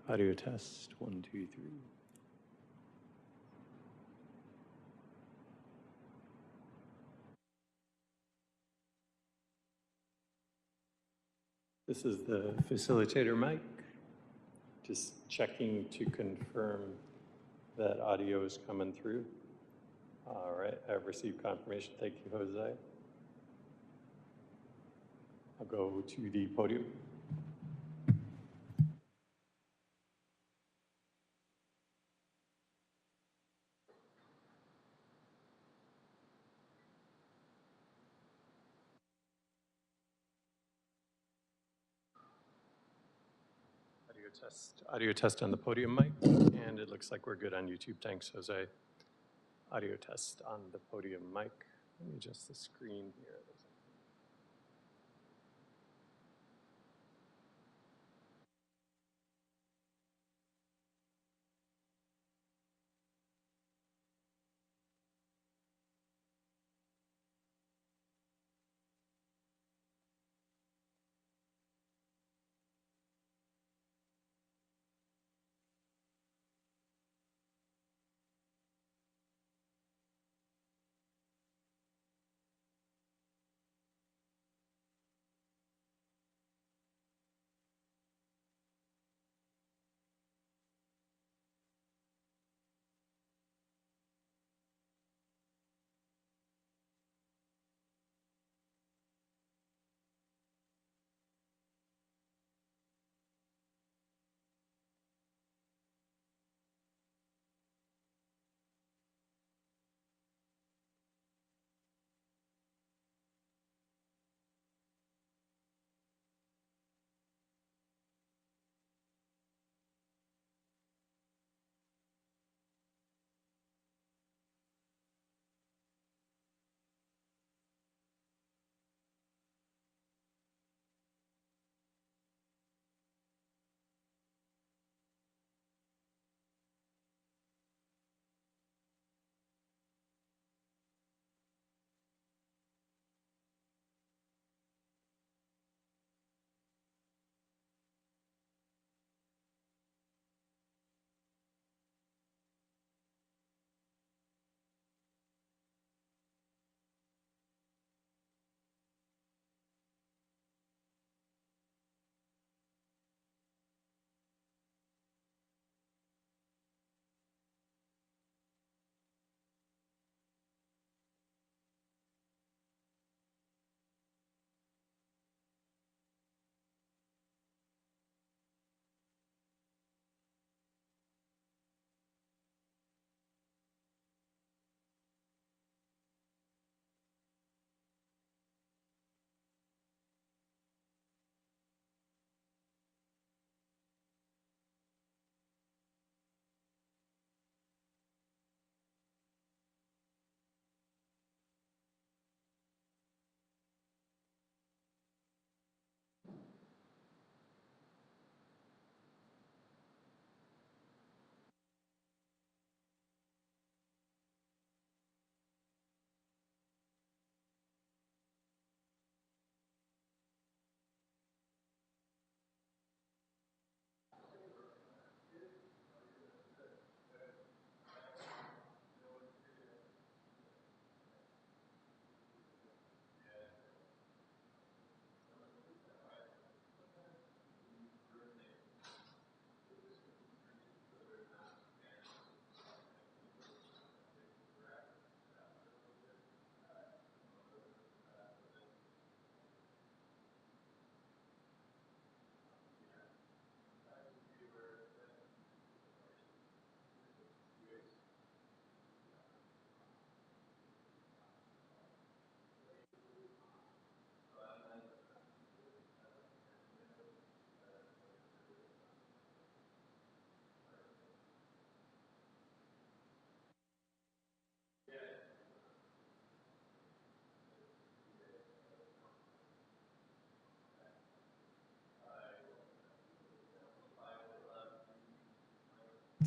Audio test, 1, 2, 3. This is the facilitator mic. Just checking to confirm that audio is coming through. All right, I've received confirmation. Thank you, Jose. I'll go to the podium. Audio test on the podium mic, and it looks like we're good on YouTube. Thanks, Jose. Audio test on the podium mic. Let me adjust the screen here.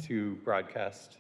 To broadcast.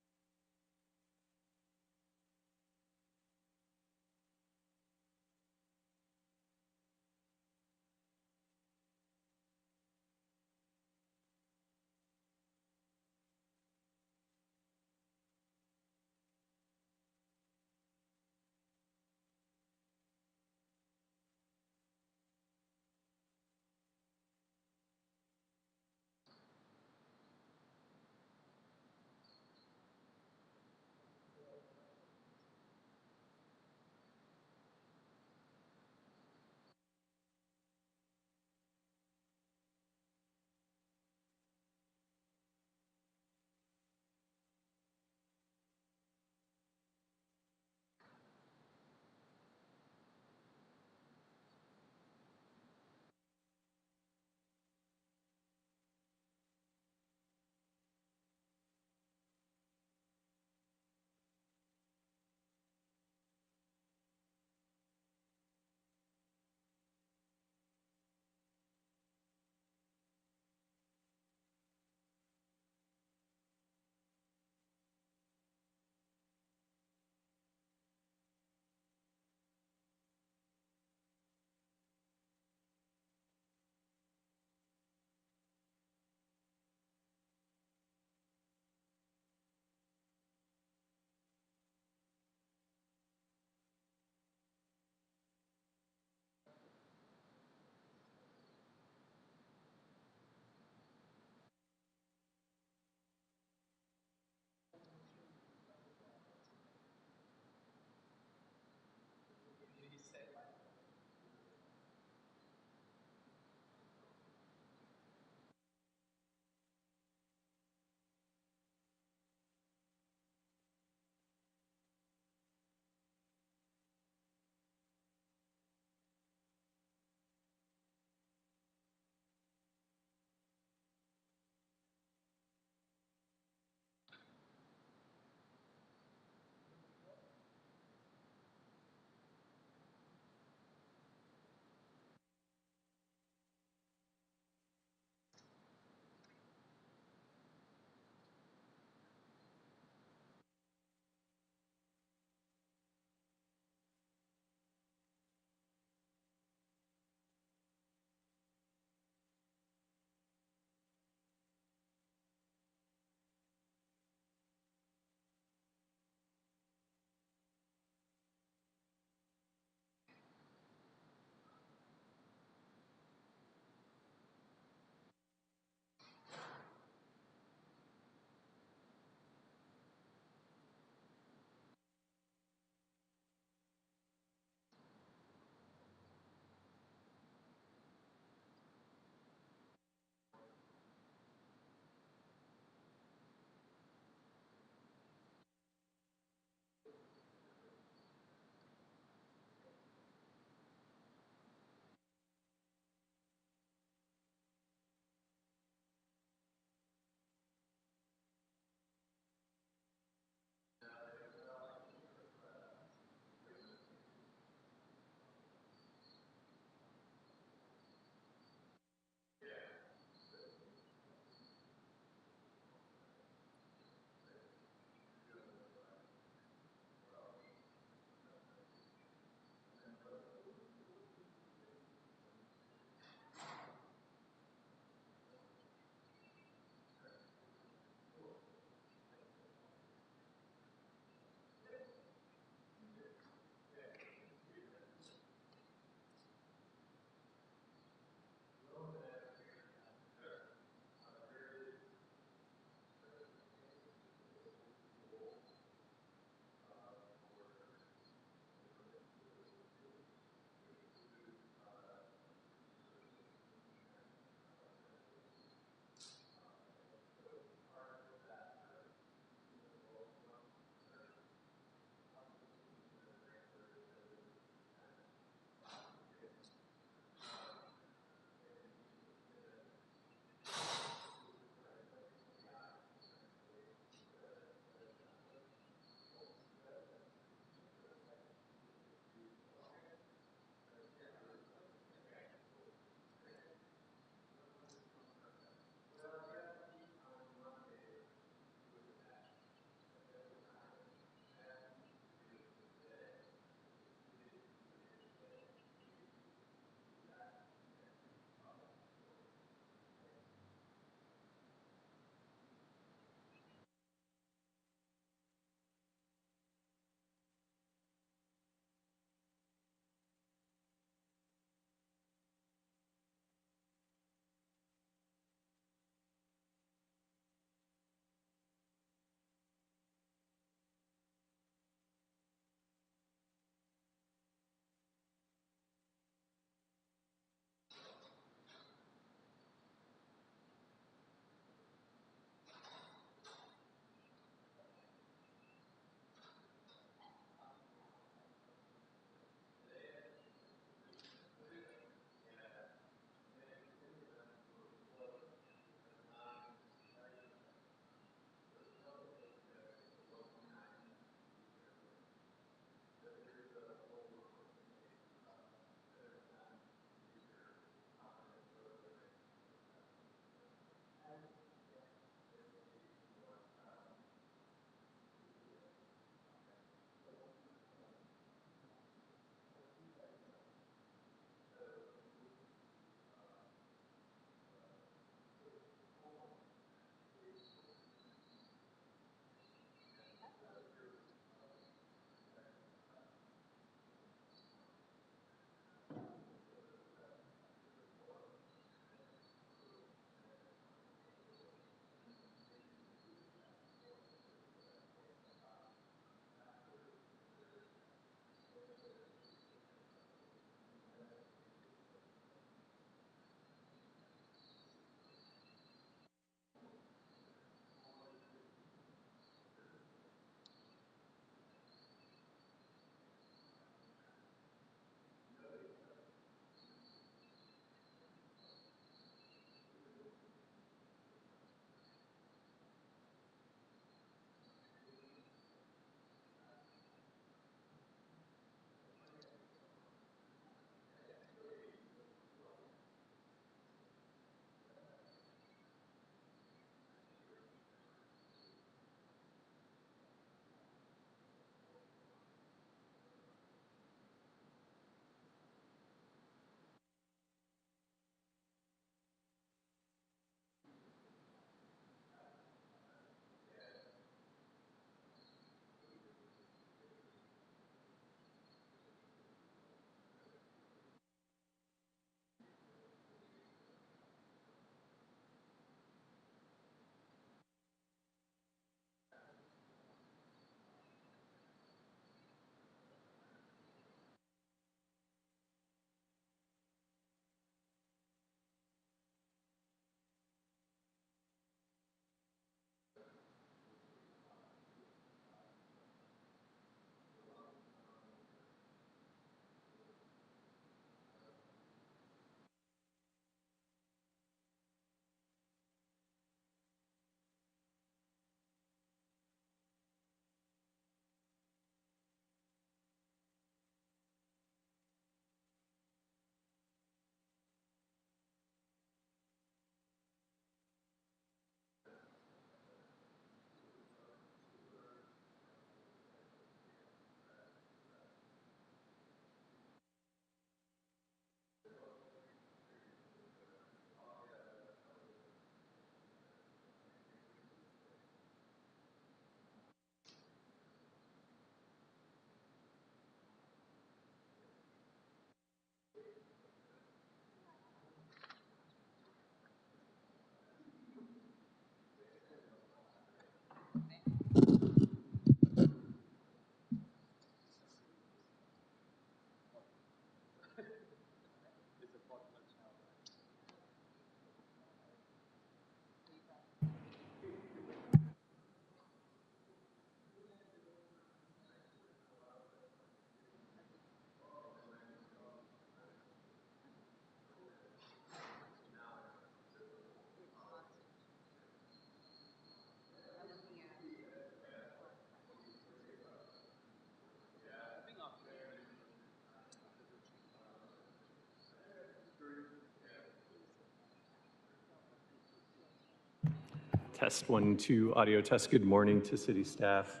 Test 1, 2, audio test. Good morning to city staff.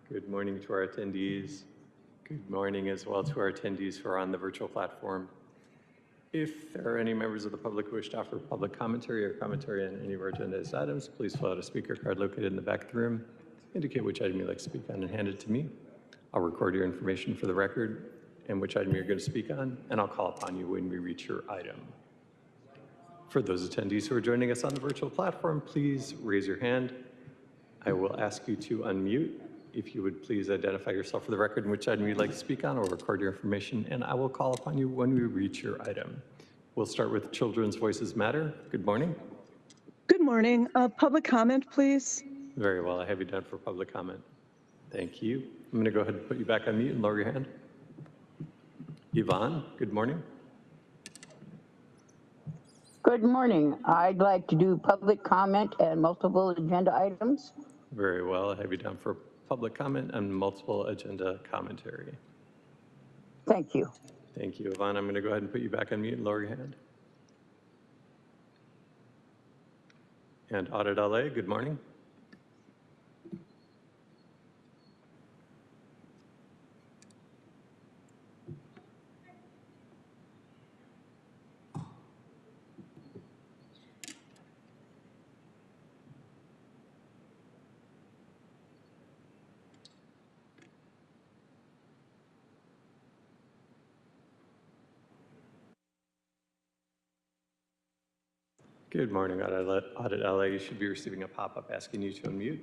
Good morning to our attendees. Good morning as well to our attendees who are on the virtual platform. If there are any members of the public who wish to offer public commentary or commentary on any of our agendized items, please fill out a speaker card located in the back of the room. Indicate which item you'd like to speak on and hand it to me. I'll record your information for the record and which item you're going to speak on, and I'll call upon you when we reach your item. For those attendees who are joining us on the virtual platform, please raise your hand. I will ask you to unmute. If you would please identify yourself for the record and which item you'd like to speak on, or record your information, and I will call upon you when we reach your item. We'll start with Children's Voices Matter. Good morning. Good morning. Public comment, please. Very well. I have you down for public comment. Thank you. I'm going to go ahead and put you back on mute and lower your hand. Yvonne, good morning. Good morning. I'd like to do public comment and multiple agenda items. Very well. I have you down for public comment and multiple agenda commentary. Thank you. Thank you, Yvonne. I'm going to go ahead and put you back on mute and lower your hand. And Audit LA, good morning. Good morning, Audit LA. You should be receiving a pop-up asking you to unmute.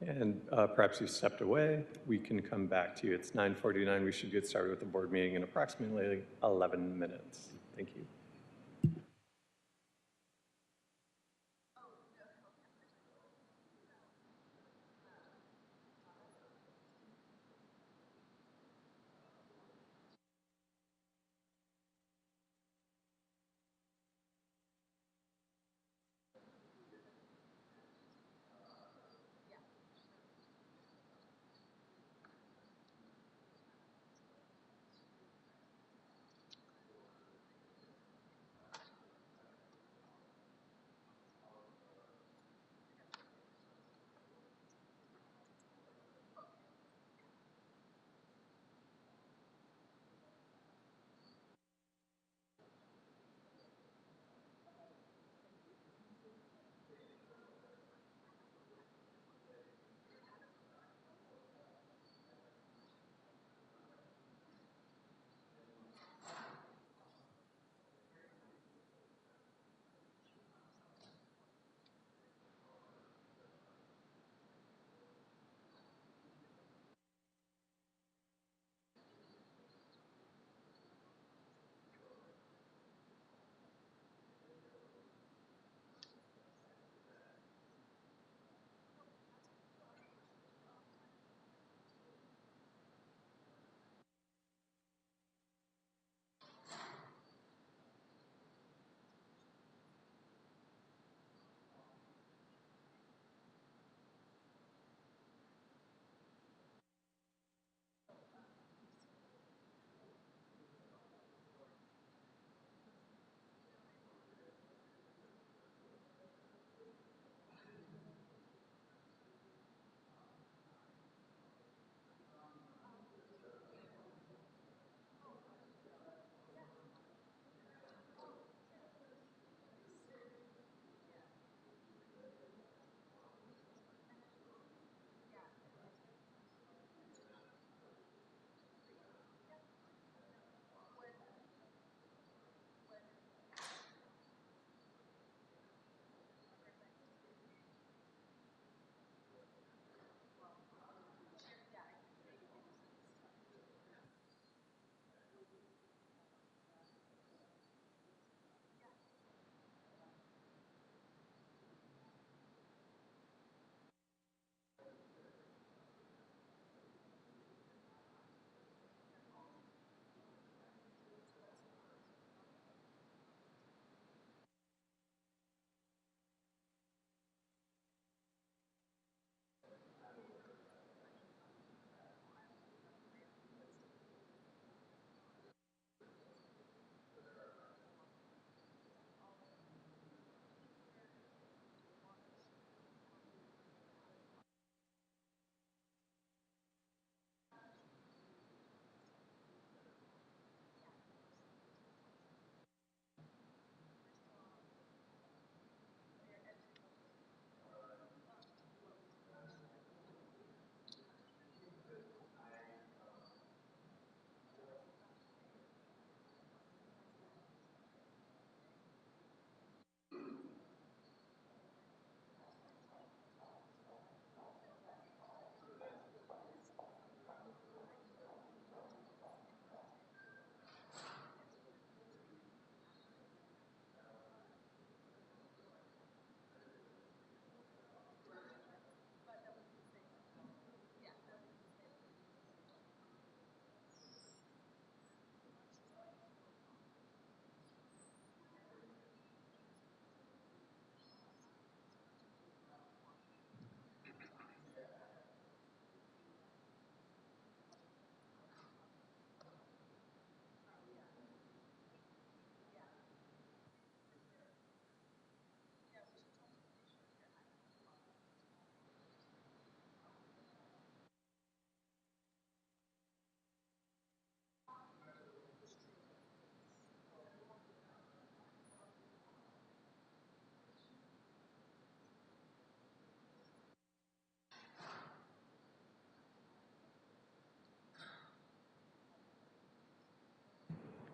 And perhaps you stepped away. We can come back to you. It's 9:49. We should get started with the board meeting in approximately 11 minutes. Thank you.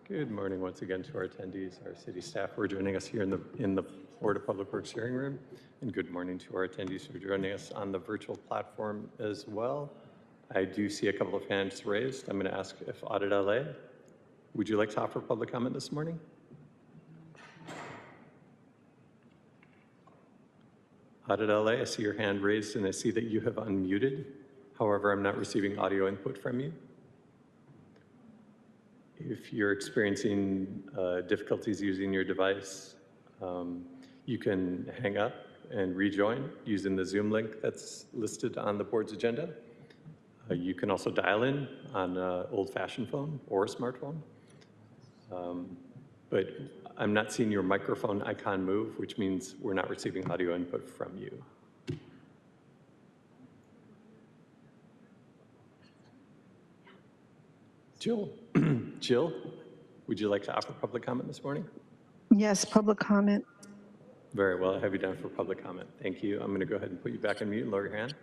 Good morning once again to our attendees, our city staff who are joining us here in the Florida Public Works hearing room. And good morning to our attendees who are joining us on the virtual platform as well. I do see a couple of hands raised. I'm going to ask if Audit LA, would you like to offer public comment this morning? Audit LA, I see your hand raised and I see that you have unmuted. However, I'm not receiving audio input from you. If you're experiencing difficulties using your device, you can hang up and rejoin using the Zoom link that's listed on the board's agenda. You can also dial in on an old-fashioned phone or a smartphone. But I'm not seeing your microphone icon move, which means we're not receiving audio input from you. Jill, Jill, would you like to offer public comment this morning? Yes, public comment. Very well, I have you down for public comment. Thank you. I'm going to go ahead and put you back on mute and lower your hand.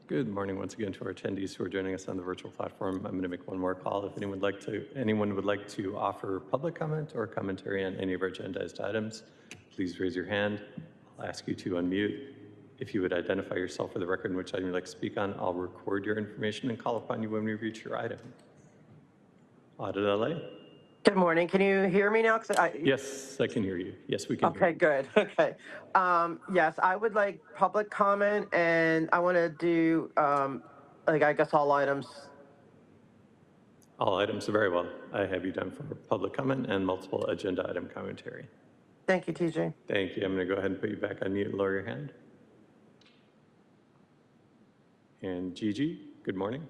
Good morning once again to our attendees who are joining us on the virtual platform. I'm going to make one more call. If anyone would like to offer public comment or commentary on any of our agendized items, please raise your hand. I'll ask you to unmute. If you would identify yourself for the record and which item you'd like to speak on, I'll record your information and call upon you when we reach your item. Audit LA? Good morning. Can you hear me now? Yes, I can hear you. Yes, we can hear Okay, you. good. Okay. Yes, I would like public comment, and I want to do, I guess all items. All items, very well. I have you down for public comment and multiple agenda item commentary. Thank you, TJ. Thank you. I'm going to go ahead and put you back on mute and lower your hand. And Gigi, good morning.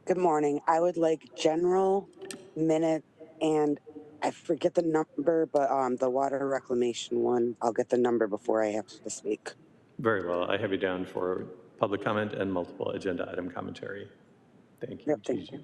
Good morning. I would like general minute and I forget the number, but the water reclamation one. I'll get the number before I have to speak. Very well. I have you down for public comment and multiple agenda item commentary. Thank you, Yep, Gigi. thank you.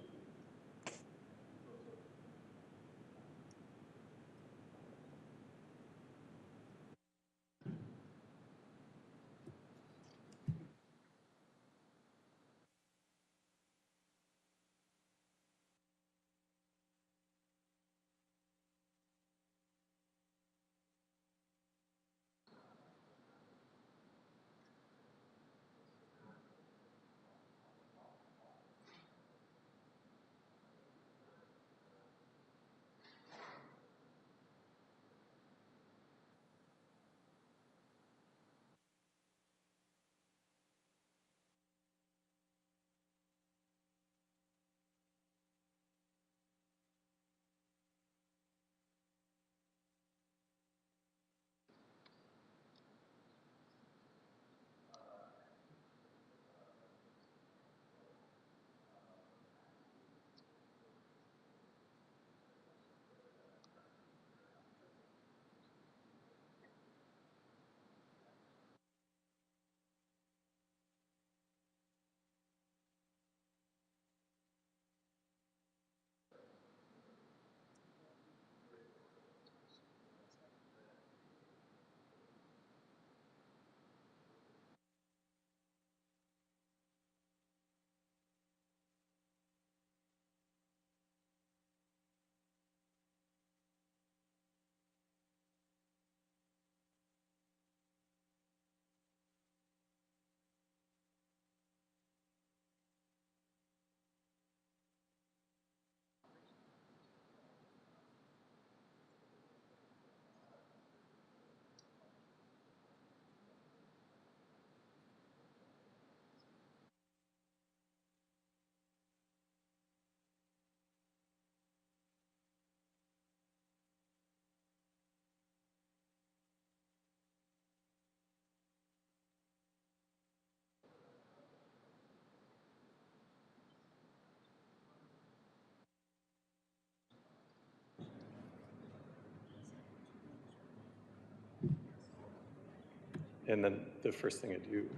And then the first thing I do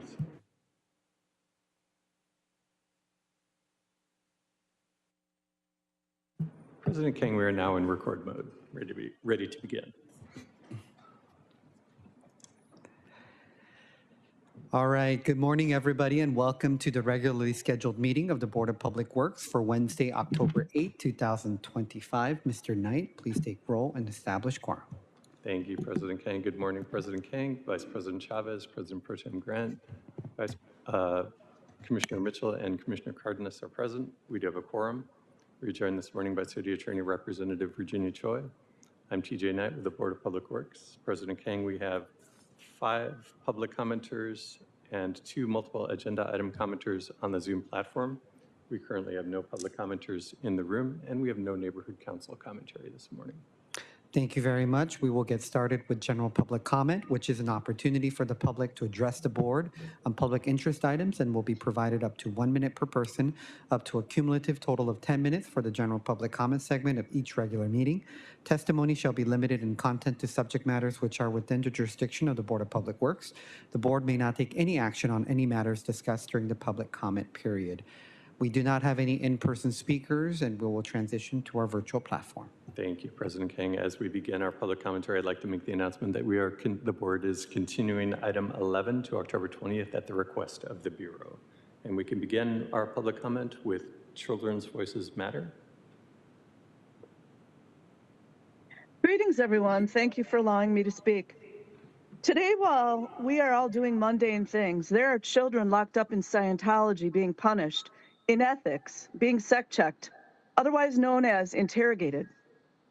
is President King, we are now in record mode, ready to begin. All right, good morning, everybody, and welcome to the regularly scheduled meeting of the Board of Public Works for Wednesday, October 8, 2025. Mr. Knight, please take roll and establish quorum. Thank you, President King. Good morning, President King, Vice President Chavez, President Pro Tem Grant, Commissioner Mitchell, and Commissioner Cardenas are present. We do have a quorum. We're joined this morning by City Attorney Representative Virginia Choi. I'm TJ Knight with the Board of Public Works. President King, we have 5 public commenters and 2 multiple agenda item commenters on the Zoom platform. We currently have no public commenters in the room, and we have no neighborhood council commentary this morning. Thank you very much. We will get started with general public comment, which is an opportunity for the public to address the board on public interest items and will be provided up to 1 minute per person, up to a cumulative total of 10 minutes for the general public comment segment of each regular meeting. Testimony shall be limited in content to subject matters which are within the jurisdiction of the Board of Public Works. The board may not take any action on any matters discussed during the public comment period. We do not have any in-person speakers, and we will transition to our virtual platform. Thank you, President King. As we begin our public commentary, I'd like to make the announcement that the board is continuing item 11 to October 20th at the request of the Bureau. And we can begin our public comment with Children's Voices Matter. Greetings, everyone. Thank you for allowing me to speak. Today, while we are all doing mundane things, there are children locked up in Scientology being punished, in ethics, being sec-checked, otherwise known as interrogated.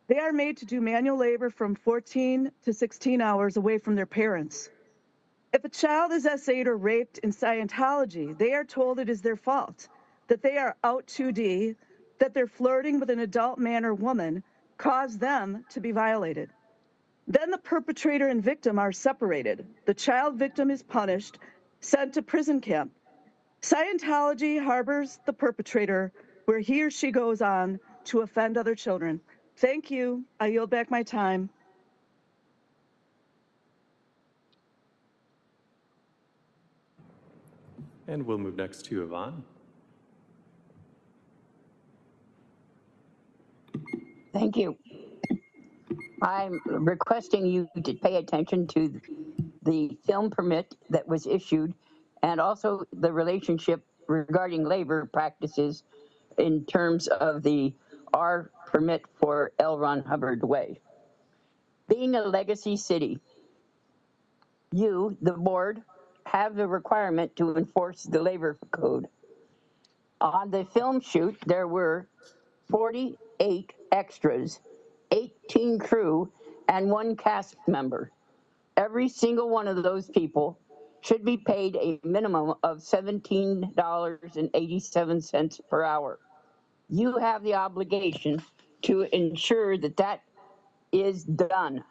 They are made to do manual labor from 14 to 16 hours away from their parents. If a child is essayed or raped in Scientology, they are told it is their fault, that they are out 2D, that their flirting with an adult man or woman caused them to be violated. Then the perpetrator and victim are separated. The child victim is punished, sent to prison camp. Scientology harbors the perpetrator where he or she goes on to offend other children. Thank you. I yield back my time. And we'll move next to Yvonne. Thank you. I'm requesting you to pay attention to the film permit that was issued and also the relationship regarding labor practices in terms of the R permit for L. Ron Hubbard Way. Being a legacy city, you, the board, have the requirement to enforce the labor code. On the film shoot, there were 48 extras, 18 crew, and 1 cast member. Every single one of those people should be paid a minimum of $17.87 per hour. You have the obligation to ensure that that is done.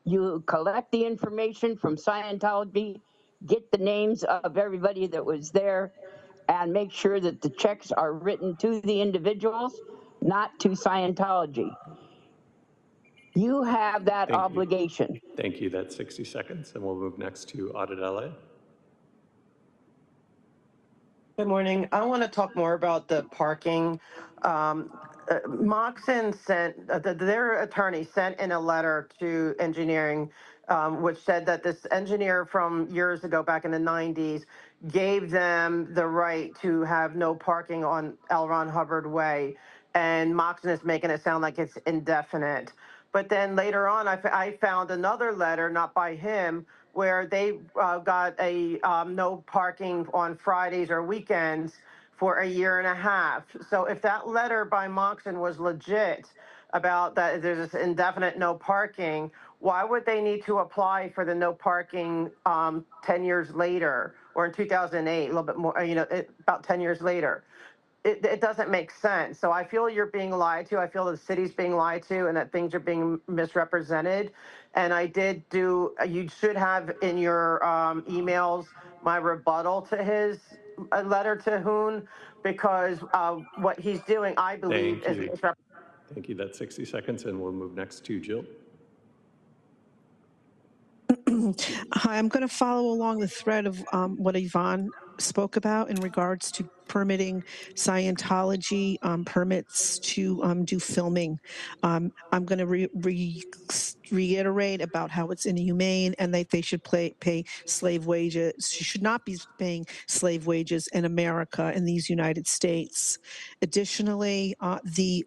You collect the information from Scientology, get the names of everybody that was there, and make sure that the checks are written to the individuals, not to Scientology. You have that Thank you. obligation. Thank you. That's 60 seconds. And we'll move next to Audit LA. Good morning. I want to talk more about the parking. Moxon sent, their attorney sent in a letter to engineering, which said that this engineer from years ago, back in the 90s, gave them the right to have no parking on L. Ron Hubbard Way. And Moxon is making it sound like it's indefinite. But then later on, I found another letter, not by him, where they got a no parking on Fridays or weekends for a year and a half. So if that letter by Moxon was legit about that there's this indefinite no parking, why would they need to apply for the no parking 10 years later or in 2008, a little bit more, about 10 years later? It doesn't make sense. So I feel you're being lied to. I feel the city's being lied to and that things are being misrepresented. And you should have in your emails my rebuttal to his letter to Hoon, because what he's doing, I believe, Thank is you. misrepresenting. Thank you. That's 60 seconds. And we'll move next to Jill. Hi, I'm going to follow along the thread of what Yvonne spoke about in regards to permitting Scientology permits to do filming. I'm going to reiterate about how it's inhumane and that they should pay slave wages. She should not be paying slave wages in America, in these United States. Additionally, the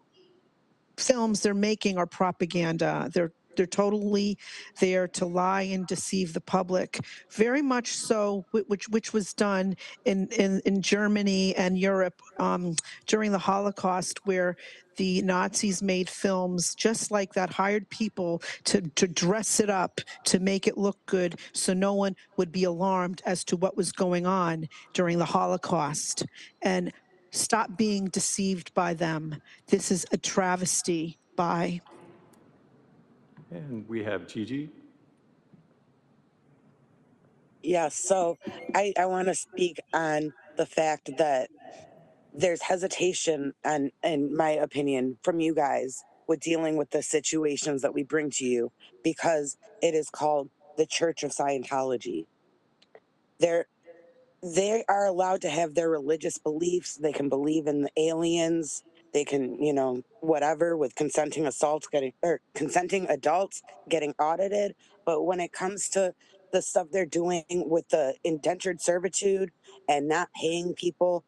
films they're making are propaganda. They're totally there to lie and deceive the public. Very much so, which was done in Germany and Europe during the Holocaust, where the Nazis made films just like that, hired people to dress it up, to make it look good, so no one would be alarmed as to what was going on during the Holocaust. And stop being deceived by them. This is a travesty. Bye. And we have Gigi. Yes, so I want to speak on the fact that there's hesitation, and in my opinion, from you guys with dealing with the situations that we bring to you, because it is called the Church of Scientology. They are allowed to have their religious beliefs. They can believe in the aliens. They can, whatever, with consenting adults getting audited. But when it comes to the stuff they're doing with the indentured servitude and not paying people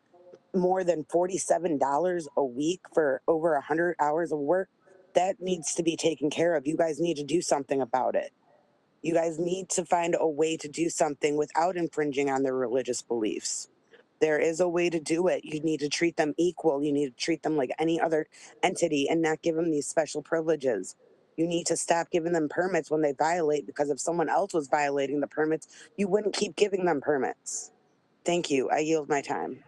more than $47 a week for over 100 hours of work, that needs to be taken care of. You guys need to do something about it. You guys need to find a way to do something without infringing on their religious beliefs. There is a way to do it. You need to treat them equal. You need to treat them like any other entity and not give them these special privileges. You need to stop giving them permits when they violate, because if someone else was violating the permits, you wouldn't keep giving them permits. Thank you. I yield my time.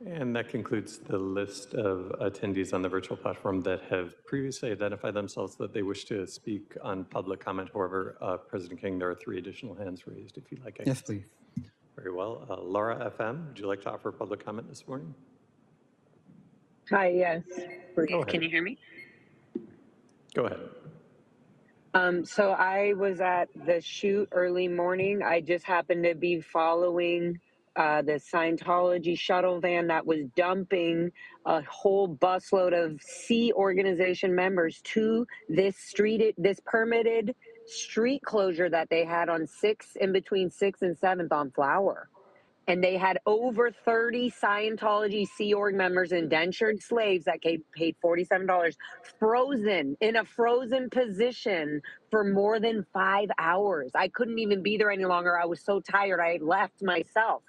And that concludes the list of attendees on the virtual platform that have previously identified themselves that they wish to speak on public comment. However, President King, there are 3 additional hands raised if you'd like. Yes, please. Very well. Laura FM, would you like to offer public comment this morning? Hi, yes, Go please. ahead. Can you hear me? Go ahead. So I was at the shoot early morning. I just happened to be following the Scientology shuttle van that was dumping a whole busload of Sea Organization members to this permitted street closure that they had on in between 6th and 7th on Flower. And they had over 30 Scientology Sea Org members, indentured slaves that paid $47, frozen in a frozen position for more than 5 hours. I couldn't even be there any longer. I was so tired. I had left myself.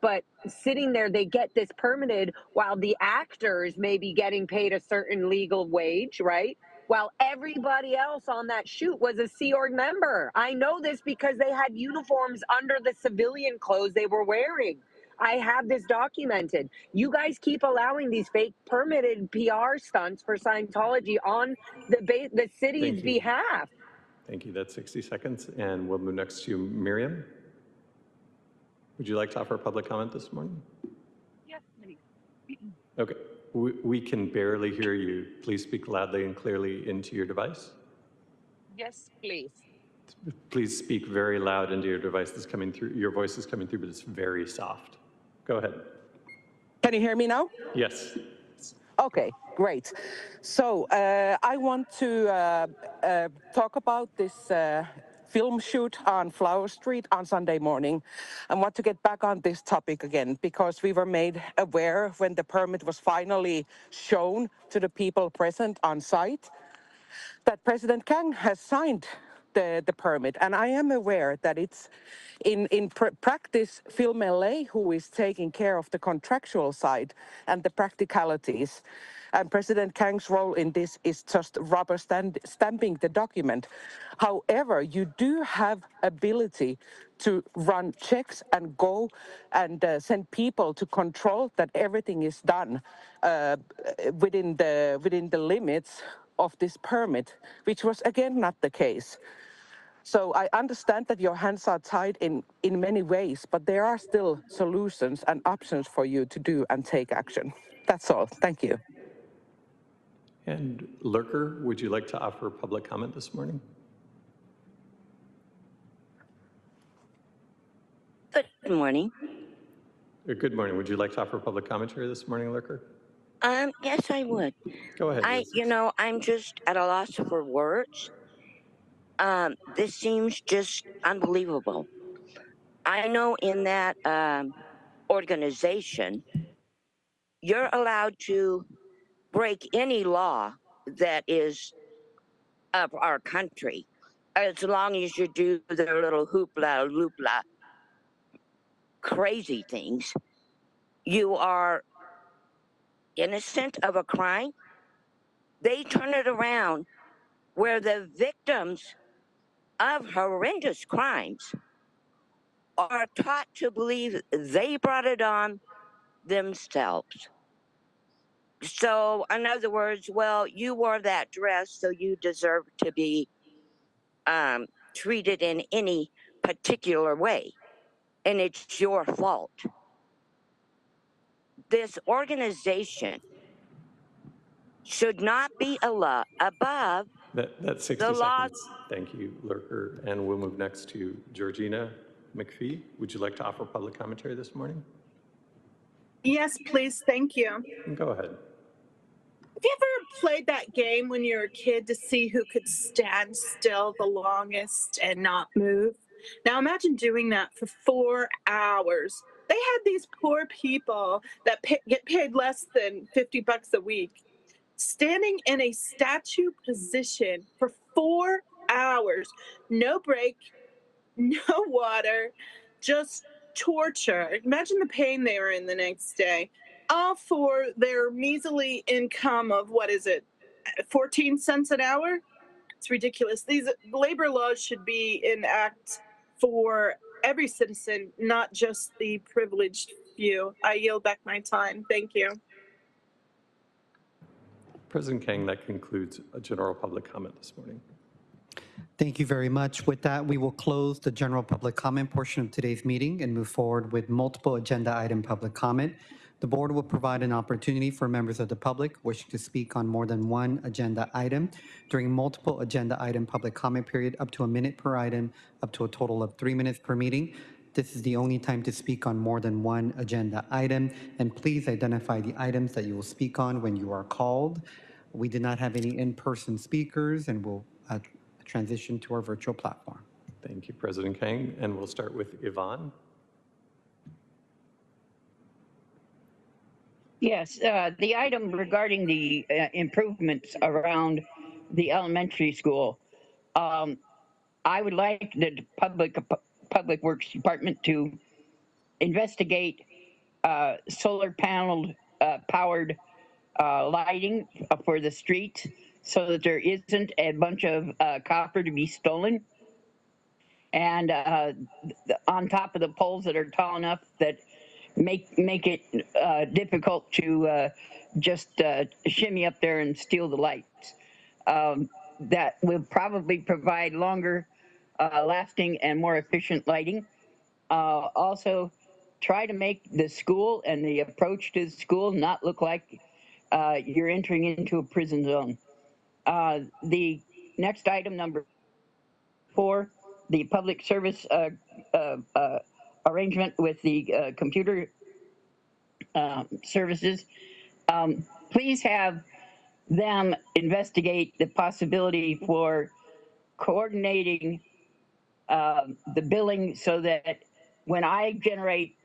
But sitting there, they get this permitted while the actors may be getting paid a certain legal wage, right? While everybody else on that shoot was a Sea Org member. I know this because they had uniforms under the civilian clothes they were wearing. I have this documented. You guys keep allowing these fake permitted PR stunts for Scientology on the city's behalf. Thank you. That's 60 seconds. And we'll move next to Miriam. Would you like to offer a public comment this morning? Yes, please. Okay. We can barely hear you. Please speak loudly and clearly into your device. Yes, please. Please speak very loud into your device that's coming through. Your voice is coming through, but it's very soft. Go ahead. Can you hear me now? Yes. Okay, great. So I want to talk about this film shoot on Flower Street on Sunday morning. I want to get back on this topic again because we were made aware when the permit was finally shown to the people present on site that President Kang has signed the permit. And I am aware that it's in practice Film LA who is taking care of the contractual side and the practicalities. And President Kang's role in this is just rubber stamping the document. However, you do have ability to run checks and go and send people to control that everything is done within the limits of this permit, which was again not the case. So I understand that your hands are tied in many ways, but there are still solutions and options for you to do and take action. That's all. Thank you. And Lurker, would you like to offer public comment this morning? Good morning. Good morning. Would you like to offer public commentary this morning, Lurker? Yes, I would. Go ahead, Lucy. I'm just at a loss for words. This seems just unbelievable. I know in that organization, you're allowed to break any law that is of our country, as long as you do their little hoopla loopla crazy things. You are innocent of a crime. They turn it around where the victims of horrendous crimes are taught to believe they brought it on themselves. So, in other words, well, you wore that dress, so you deserve to be treated in any particular way, and it's your fault. This organization should not be above That's 60 the law. seconds. Thank you, Lurker. And we'll move next to Georgina McPhee. Would you like to offer public commentary this morning? Yes, please. Thank you. Go ahead. Have you ever played that game when you were a kid to see who could stand still the longest and not move? Now imagine doing that for 4 hours. They had these poor people that get paid less than $50 a week, standing in a statue position for 4 hours, no break, no water, just torture. Imagine the pain they were in the next day, all for their measly income of, what is it, 14 cents an hour? It's ridiculous. These labor laws should be enacted for every citizen, not just the privileged few. I yield back my time. Thank you. President Kang, that concludes a general public comment this morning. Thank you very much. With that, we will close the general public comment portion of today's meeting and move forward with multiple agenda item public comment. The board will provide an opportunity for members of the public wishing to speak on more than one agenda item during multiple agenda item public comment period, up to a minute per item, up to a total of 3 minutes per meeting. This is the only time to speak on more than one agenda item, and please identify the items that you will speak on when you are called. We did not have any in-person speakers, and we'll transition to our virtual platform. Thank you, President Kang. And we'll start with Yvonne. Yes, the item regarding the improvements around the elementary school. I would like the Public Works Department to investigate solar panel powered lighting for the streets so that there isn't a bunch of copper to be stolen. And on top of the poles that are tall enough that make it difficult to just shimmy up there and steal the lights. That will probably provide longer lasting and more efficient lighting. Also, try to make the school and the approach to the school not look like you're entering into a prison zone. The next item, number 4, the public service arrangement with the computer services. Please have them investigate the possibility for coordinating the billing so that when I generate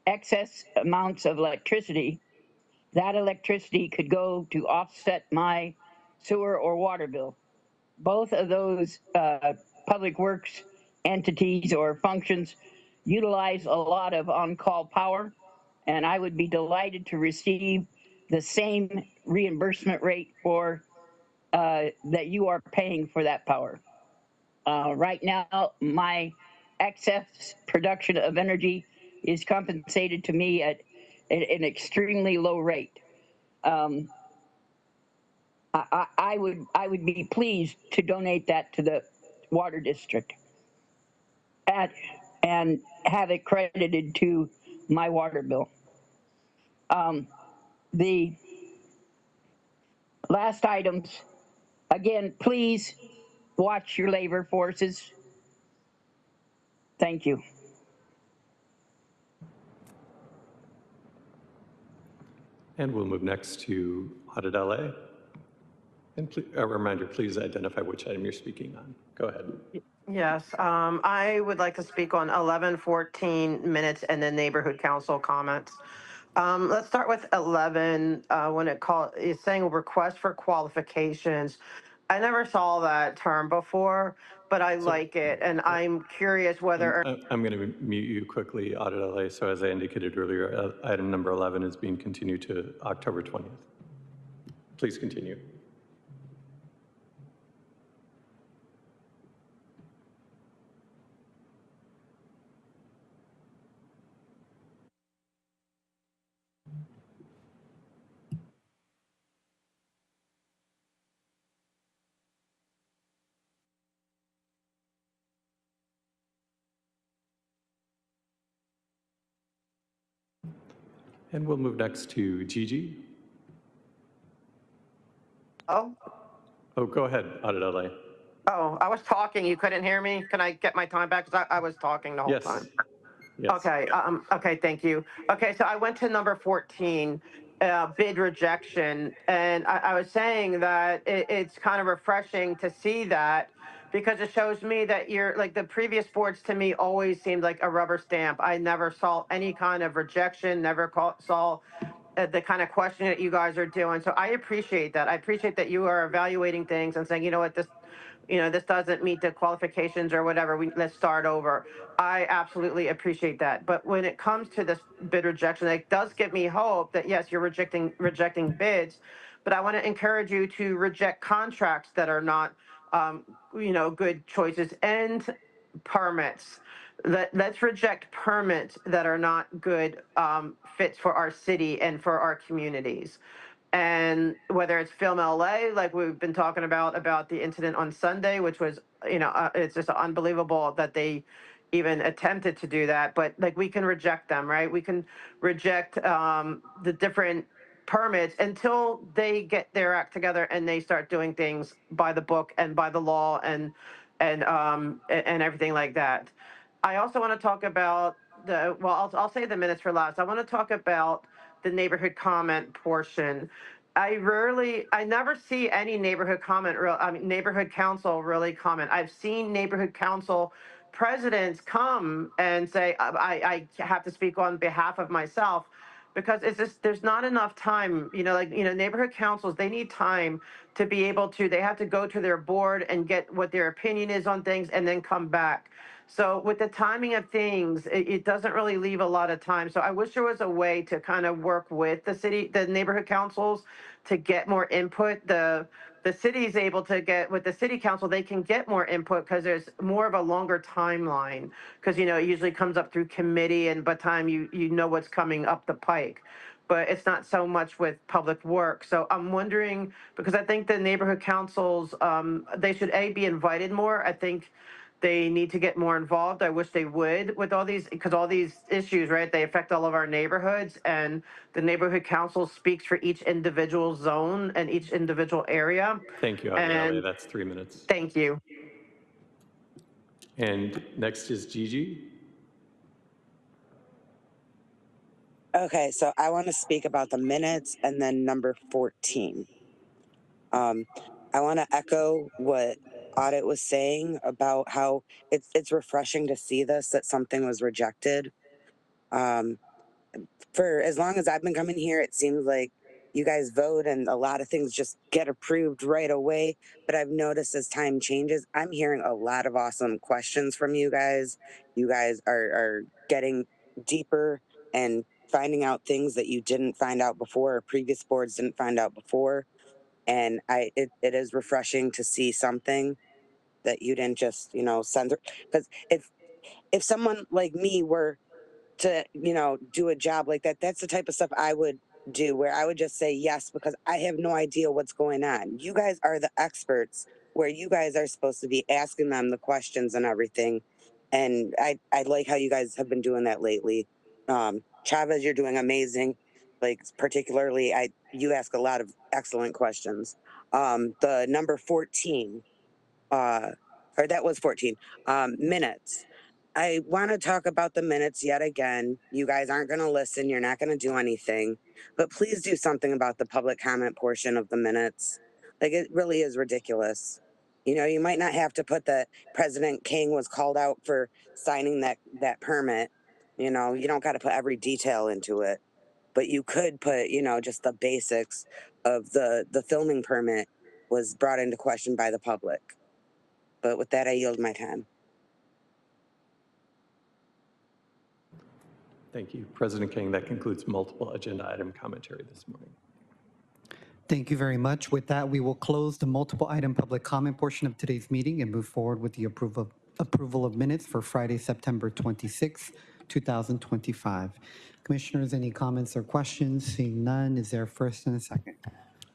excess amounts of electricity, that electricity could go to offset my sewer or water bill. Both of those public works entities or functions utilize a lot of on-call power, and I would be delighted to receive the same reimbursement rate for that you are paying for that power. Right now, my excess production of energy is compensated to me at an extremely low rate. I would be pleased to donate that to the water district and have it credited to my water bill. The last items, again, please watch your labor forces. Thank you. And we'll move next to Audit LA. And a reminder, please identify which item you're speaking on. Go ahead. Yes, I would like to speak on 11:14 minutes and then neighborhood council comments. Let's start with 11, when it's saying request for qualifications. I never saw that term before, but I like it, and I'm curious whether, I'm going to mute you quickly, Audit LA. So as I indicated earlier, item number 11 is being continued to October 20th. Please continue. And we'll move next to Gigi. oh, Go ahead, Audit LA. I was talking, you couldn't hear me? Can I get my time back? Because I was talking the whole Yes. time. Yes. Okay, thank you. Okay, so I went to number 14, bid rejection, and I was saying that it's kind of refreshing to see that because it shows me that you're like the previous boards to me always seemed like a rubber stamp. I never saw any kind of rejection, never saw the kind of question that you guys are doing. So I appreciate that. I appreciate that you are evaluating things and saying, you know what, this doesn't meet the qualifications or whatever. Let's start over. I absolutely appreciate that. But when it comes to this bid rejection, it does give me hope that yes, you're rejecting bids, but I want to encourage you to reject contracts that are not, good choices and permits. Let's reject permits that are not good fits for our city and for our communities. And whether it's Film LA, like we've been talking about the incident on Sunday, which was, it's just unbelievable that they even attempted to do that. But like we can reject them, right? We can reject the different permits until they get their act together and they start doing things by the book and by the law and everything like that. I also want to talk about I'll say the minutes for last. I want to talk about the neighborhood comment portion. I never see any neighborhood council really comment. I've seen neighborhood council presidents come and say, I have to speak on behalf of myself because it's just, there's not enough time, neighborhood councils, they need time to be able to, they have to go to their board and get what their opinion is on things and then come back. So with the timing of things, it doesn't really leave a lot of time. So I wish there was a way to kind of work with the neighborhood councils to get more input. The city is able to get with the city council, they can get more input because there's more of a longer timeline because, it usually comes up through committee and by the time you know what's coming up the pike. But it's not so much with public work. So I'm wondering, because I think the neighborhood councils, they should be invited more. I think they need to get more involved. I wish they would with all these, because all these issues, right, they affect all of our neighborhoods and the neighborhood council speaks for each individual zone and each individual area. Thank you, Audit LA. And That's 3 minutes. thank you. And next is Gigi. Okay, so I want to speak about the minutes and then number 14. I want to echo what Audit was saying about how it's refreshing to see that something was rejected. For as long as I've been coming here, it seems like you guys vote and a lot of things just get approved right away. But I've noticed as time changes, I'm hearing a lot of awesome questions from you guys. You guys are getting deeper and finding out things that you didn't find out before or previous boards didn't find out before. And it is refreshing to see something that you didn't just, send. Because if someone like me were to, do a job like that, that's the type of stuff I would do, where I would just say yes because I have no idea what's going on. You guys are the experts, where you guys are supposed to be asking them the questions and everything. And I like how you guys have been doing that lately. Chavez, you're doing amazing. Like particularly, you ask a lot of excellent questions. The number 14, or that was 14, minutes. I want to talk about the minutes yet again. You guys aren't going to listen. You're not going to do anything. But please do something about the public comment portion of the minutes. Like, it really is ridiculous. You know, you might not have to put that President King was called out for signing that permit. You know, you don't got to put every detail into it. But you could put, you know, just the basics of the filming permit was brought into question by the public. But with that, I yield my time. Thank you. President King, that concludes multiple agenda item commentary this morning. Thank you very much. With that, we will close the multiple item public comment portion of today's meeting and move forward with the approval of minutes for Friday, September 26, 2025. Commissioners, any comments or questions? Seeing none, is there a first and a second?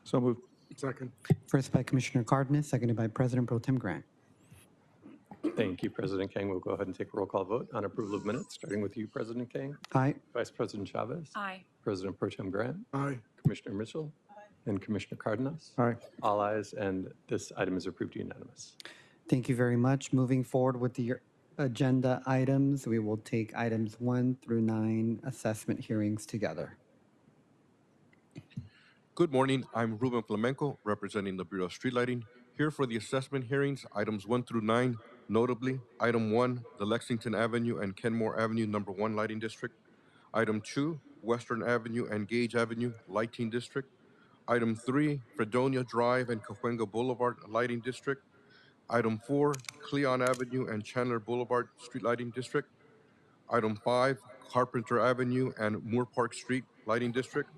So moved. Second. First by Commissioner Cardenas, seconded by President Pro Tem Grant. Thank you, President King. We'll go ahead and take a roll call vote on approval of minutes, starting with you, President King. Aye. Vice President Chavez. Aye. President Pro Tem Grant. Aye. Commissioner Mitchell. And Commissioner Cardenas. Aye. All ayes, and this item is approved unanimous. Thank you very much. Moving forward with the agenda items, we will take items 1 through 9 assessment hearings together. Good morning. I'm Ruben Flamenco, representing the Bureau of Street Lighting, here for the assessment hearings, items 1 through 9. Notably, item 1, the Lexington Avenue and Kenmore Avenue number 1 lighting district. Item 2, Western Avenue and Gage Avenue lighting district. Item 3, Fredonia Drive and Cahuenga Boulevard lighting district. Item 4, Cleon Avenue and Chandler Boulevard street lighting district. Item 5, Carpenter Avenue and Moore Park Street lighting district.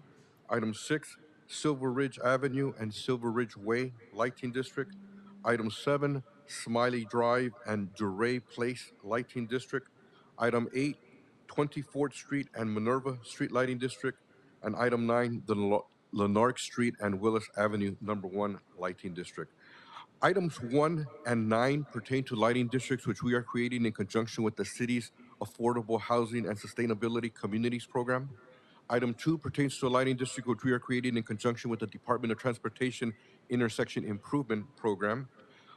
Item 6, Silver Ridge Avenue and Silver Ridge Way lighting district. Item 7, Smiley Drive and Duray Place lighting district. Item 8, 24th Street and Minerva Street lighting district. And item 9, the Lanark Street and Willis Avenue number 1 lighting district. Items 1 and 9 pertain to lighting districts which we are creating in conjunction with the city's Affordable Housing and Sustainability Communities Program. Item 2 pertains to a lighting district which we are creating in conjunction with the Department of Transportation Intersection Improvement Program.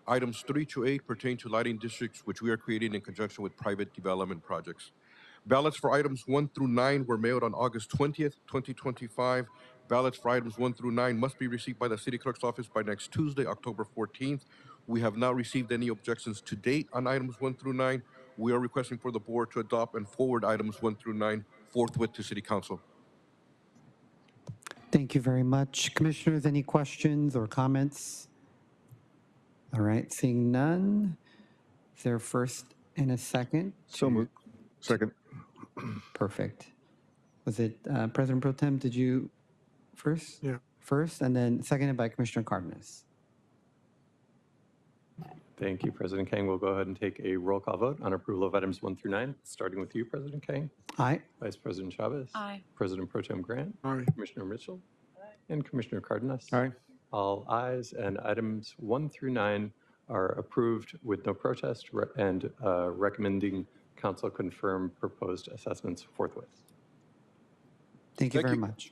Items 3 to 8 pertain to lighting districts which we are creating in conjunction with private development projects. Ballots for items 1 through 9 were mailed on August 20th, 2025. Ballots for items 1 through 9 must be received by the City Clerk's office by next Tuesday, October 14th. We have not received any objections to date on items 1 through 9. We are requesting for the board to adopt and forward items 1 through 9 forthwith to City Council. Thank you very much. Commissioners, any questions or comments? All right, seeing none. Is there a first and a second? So moved. Second. Perfect. Was it President Pro Tem, did you first? Yeah. First, and then seconded by Commissioner Cardenas. Thank you, President King. We'll go ahead and take a roll call vote on approval of items 1 through 9, starting with you, President King. Aye. Vice President Chavez. Aye. President Pro Tem Grant. Aye. Commissioner Mitchell. And Commissioner Cardenas. Aye. All ayes, and items 1 through 9 are approved with no protest and recommending council confirm proposed assessments forthwith. Thank you very much.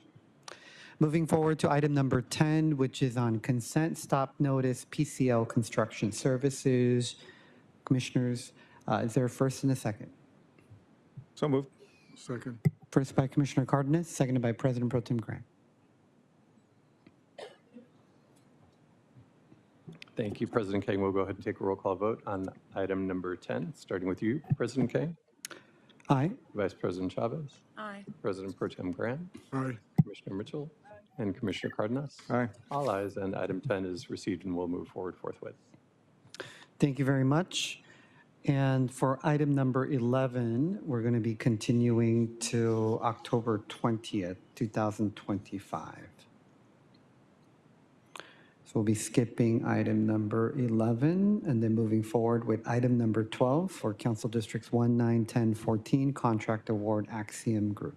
Moving forward to item number 10, which is on consent stop notice PCL Construction Services. Commissioners, is there a first and a second? So moved. Second. First by Commissioner Cardenas, seconded by President Pro Tem Grant. Thank you, President King. We'll go ahead and take a roll call vote on item number 10, starting with you, President King. Aye. Vice President Chavez. Aye. President Pro Tem Grant. Aye. Commissioner Mitchell. And Commissioner Cardenas. Aye. All ayes, and item 10 is received and will move forward forthwith. Thank you very much. And for item number 11, we're going to be continuing to October 20th, 2025. So we'll be skipping item number 11 and then moving forward with item number 12 for Council Districts 1, 9, 10, 14, Contract Award Axiom Group.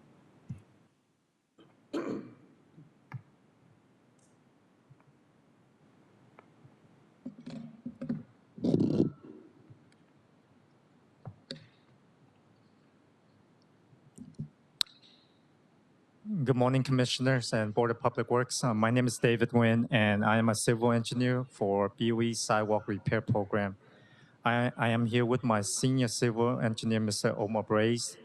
Good morning, Commissioners and Board of Public Works. My name is David Nguyen, and I am a civil engineer for BOE Sidewalk Repair Program. I am here with my senior civil engineer, Mr. Omar Brace.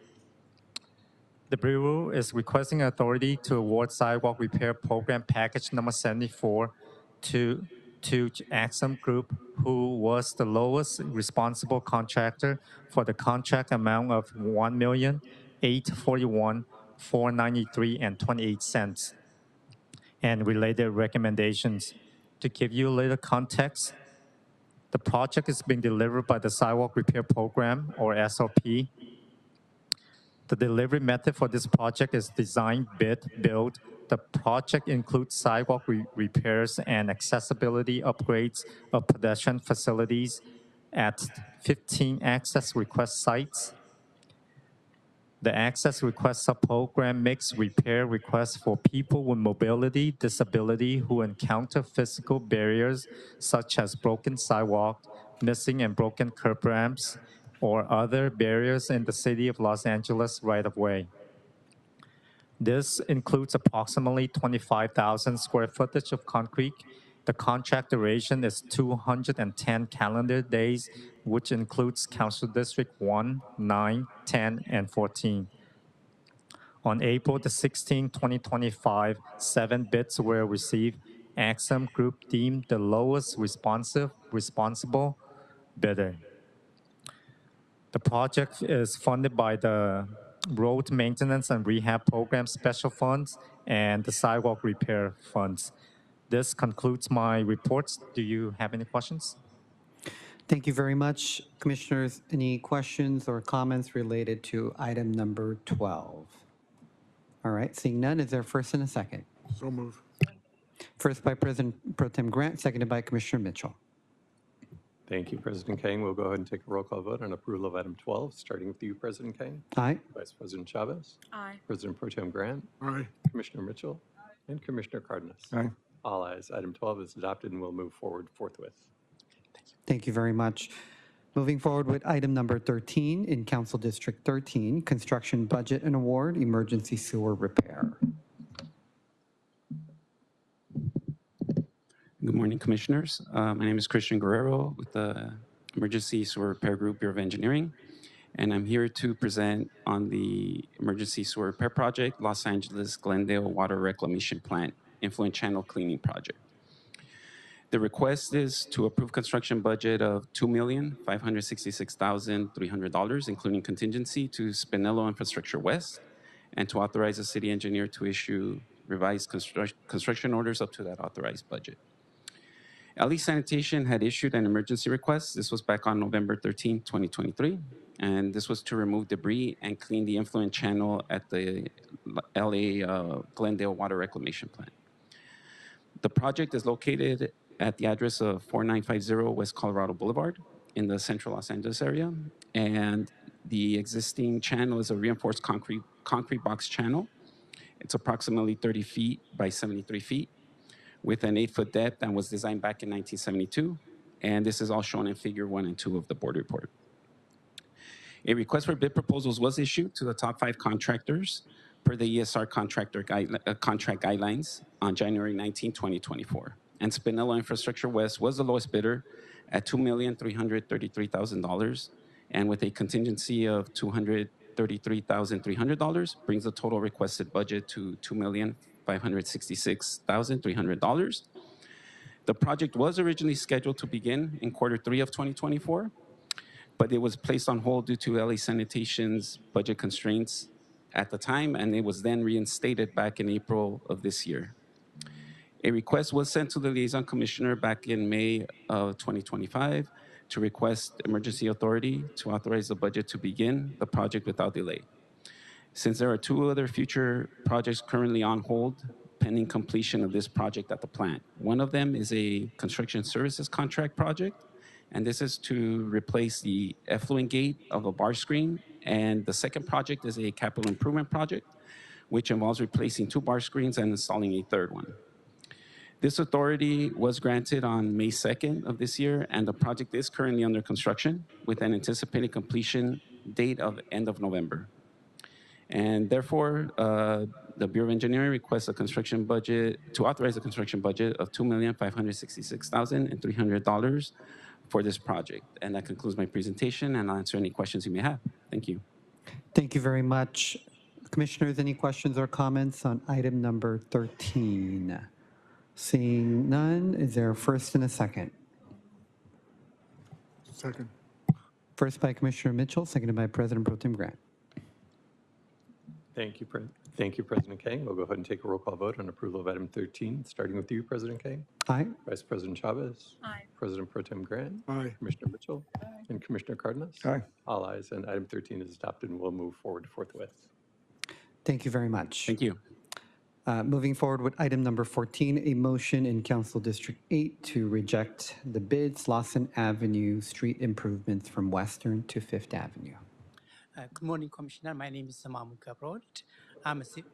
The Bureau is requesting authority to award sidewalk repair program package number 74 to Axum Group, who was the lowest responsible contractor for the contract amount of $1,841,493.28 and related recommendations. To give you a little context, the project is being delivered by the Sidewalk Repair Program, or SRP. The delivery method for this project is design, bid, build. The project includes sidewalk repairs and accessibility upgrades of pedestrian facilities at 15 access request sites. The access request subprogram makes repair requests for people with mobility disability who encounter physical barriers such as broken sidewalk, missing and broken curb ramps, or other barriers in the City of Los Angeles right-of-way. This includes approximately 25,000 square footage of concrete. The contract duration is 210 calendar days, which includes Council District 1, 9, 10, and 14. On April the 16th, 2025, 7 bids were received. Axum Group deemed the lowest responsible bidder. The project is funded by the Road Maintenance and Rehab Program Special Funds and the Sidewalk Repair Funds. This concludes my reports. Do you have any questions? Thank you very much. Commissioners, any questions or comments related to item number 12? All right, seeing none, is there a first and a second? So moved. First by President Pro Tem Grant, seconded by Commissioner Mitchell. Thank you, President Kang. We'll go ahead and take a roll call vote on approval of item 12, starting with you, President Kang. Aye. Vice President Chavez. Aye. President Pro Tem Grant. Aye. Commissioner Mitchell. And Commissioner Cardenas. Aye. All ayes. Item 12 is adopted and will move forward forthwith. Thank you very much. Moving forward with item number 13 in Council District 13, Construction Budget and Award, Emergency Sewer Repair. Good morning, Commissioners. My name is Christian Guerrero with the Emergency Sewer Repair Group, Bureau of Engineering, and I'm here to present on the Emergency Sewer Repair Project, Los Angeles Glendale Water Reclamation Plant Influent Channel Cleaning Project. The request is to approve construction budget of $2,566,300, including contingency, to Spinello Infrastructure West, and to authorize the city engineer to issue revised construction orders up to that authorized budget. LA Sanitation had issued an emergency request. This was back on November 13, 2023, and this was to remove debris and clean the influent channel at the LA Glendale Water Reclamation Plant. The project is located at the address of 4950 West Colorado Boulevard in the central Los Angeles area, and the existing channel is a reinforced concrete box channel. It's approximately 30 feet by 73 feet with an 8-foot depth and was designed back in 1972. And this is all shown in figure 1 and 2 of the board report. A request for bid proposals was issued to the top 5 contractors per the ESR contract guidelines on January 19, 2024. And Spinello Infrastructure West was the lowest bidder at $2,333,000, and with a contingency of $233,300, brings the total requested budget to $2,566,300. The project was originally scheduled to begin in Q3 of 2024, but it was placed on hold due to LA Sanitation's budget constraints at the time, and it was then reinstated back in April of this year. A request was sent to the liaison commissioner back in May of 2025 to request emergency authority to authorize the budget to begin the project without delay. Since there are 2 other future projects currently on hold pending completion of this project at the plant. One of them is a construction services contract project, and this is to replace the effluent gate of a bar screen. And the second project is a capital improvement project, which involves replacing 2 bar screens and installing a third one. This authority was granted on May 2nd of this year, and the project is currently under construction with an anticipated completion date of end of November. And therefore, the Bureau of Engineering requests a construction budget, to authorize a construction budget of $2,566,300 for this project. And that concludes my presentation, and I'll answer any questions you may have. Thank you. Thank you very much. Commissioners, any questions or comments on item number 13? Seeing none, is there a first and a second? Second. First by Commissioner Mitchell, seconded by President Pro Tem Grant. Thank you, President Kang. We'll go ahead and take a roll call vote on approval of item 13, starting with you, President Kang. Aye. Vice President Chavez. Aye. President Pro Tem Grant. Aye. Commissioner Mitchell. And Commissioner Cardenas. Aye. All ayes, and item 13 is adopted and will move forward forthwith. Thank you very much. Thank you. Moving forward with item number 14, a motion in Council District 8 to reject the bids Lawson Avenue street improvements from Western to Fifth Avenue. Good morning, Commissioner. My name is Mahmoud Gabrod. I'm a sorry.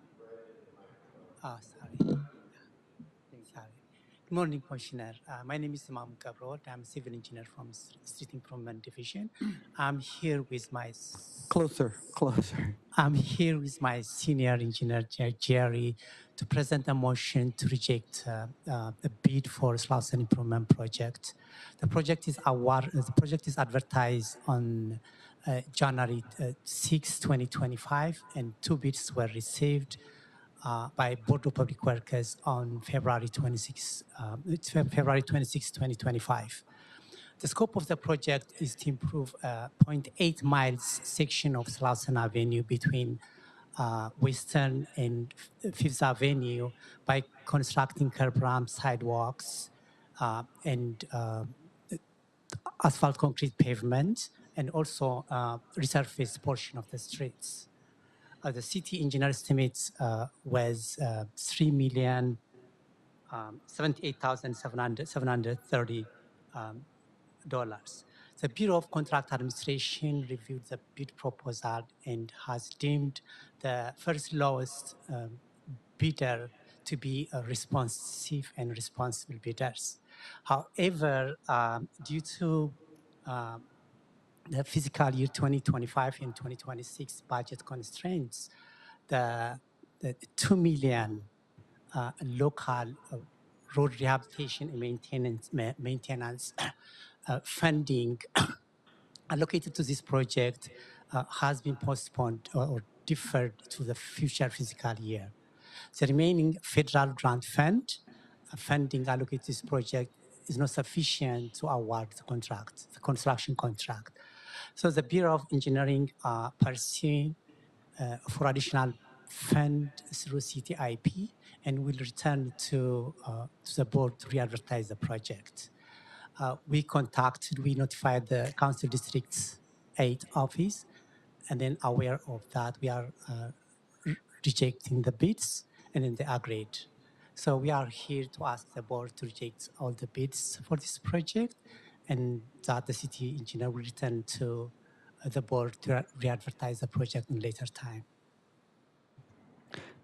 Good morning, Commissioner. My name is Mahmoud Gabrod. I'm a civil engineer from Street Improvement Division. I'm here with my Closer. I'm here with my senior engineer, Jerry, to present a motion to reject a bid for Slauson Improvement Project. The project is advertised on January 6, 2025, and 2 bids were received by Board of Public Workers on February 26, 2025. The scope of the project is to improve a 0.8 miles section of Slauson Avenue between Western and Fifth Avenue by constructing curb ramps, sidewalks, and asphalt concrete pavement, and also resurface portion of the streets. The city engineer estimates was $3,078,730. The Bureau of Contract Administration reviewed the bid proposal and has deemed the first lowest bidder to be responsive and responsible bidders. However, due to the fiscal year 2025 and 2026 budget constraints, the $2 million local road rehabilitation and maintenance funding allocated to this project has been postponed or deferred to the future fiscal year. The remaining federal grant funding allocated to this project is not sufficient to award the construction contract. So the Bureau of Engineering pursuing for additional fund through CTIP and will return to the board to re-advertise the project. We notified the Council District 8 office, and then aware of that, we are rejecting the bids, and then they agreed. So we are here to ask the board to reject all the bids for this project, and that the city engineer will return to the board to re-advertise the project in later time.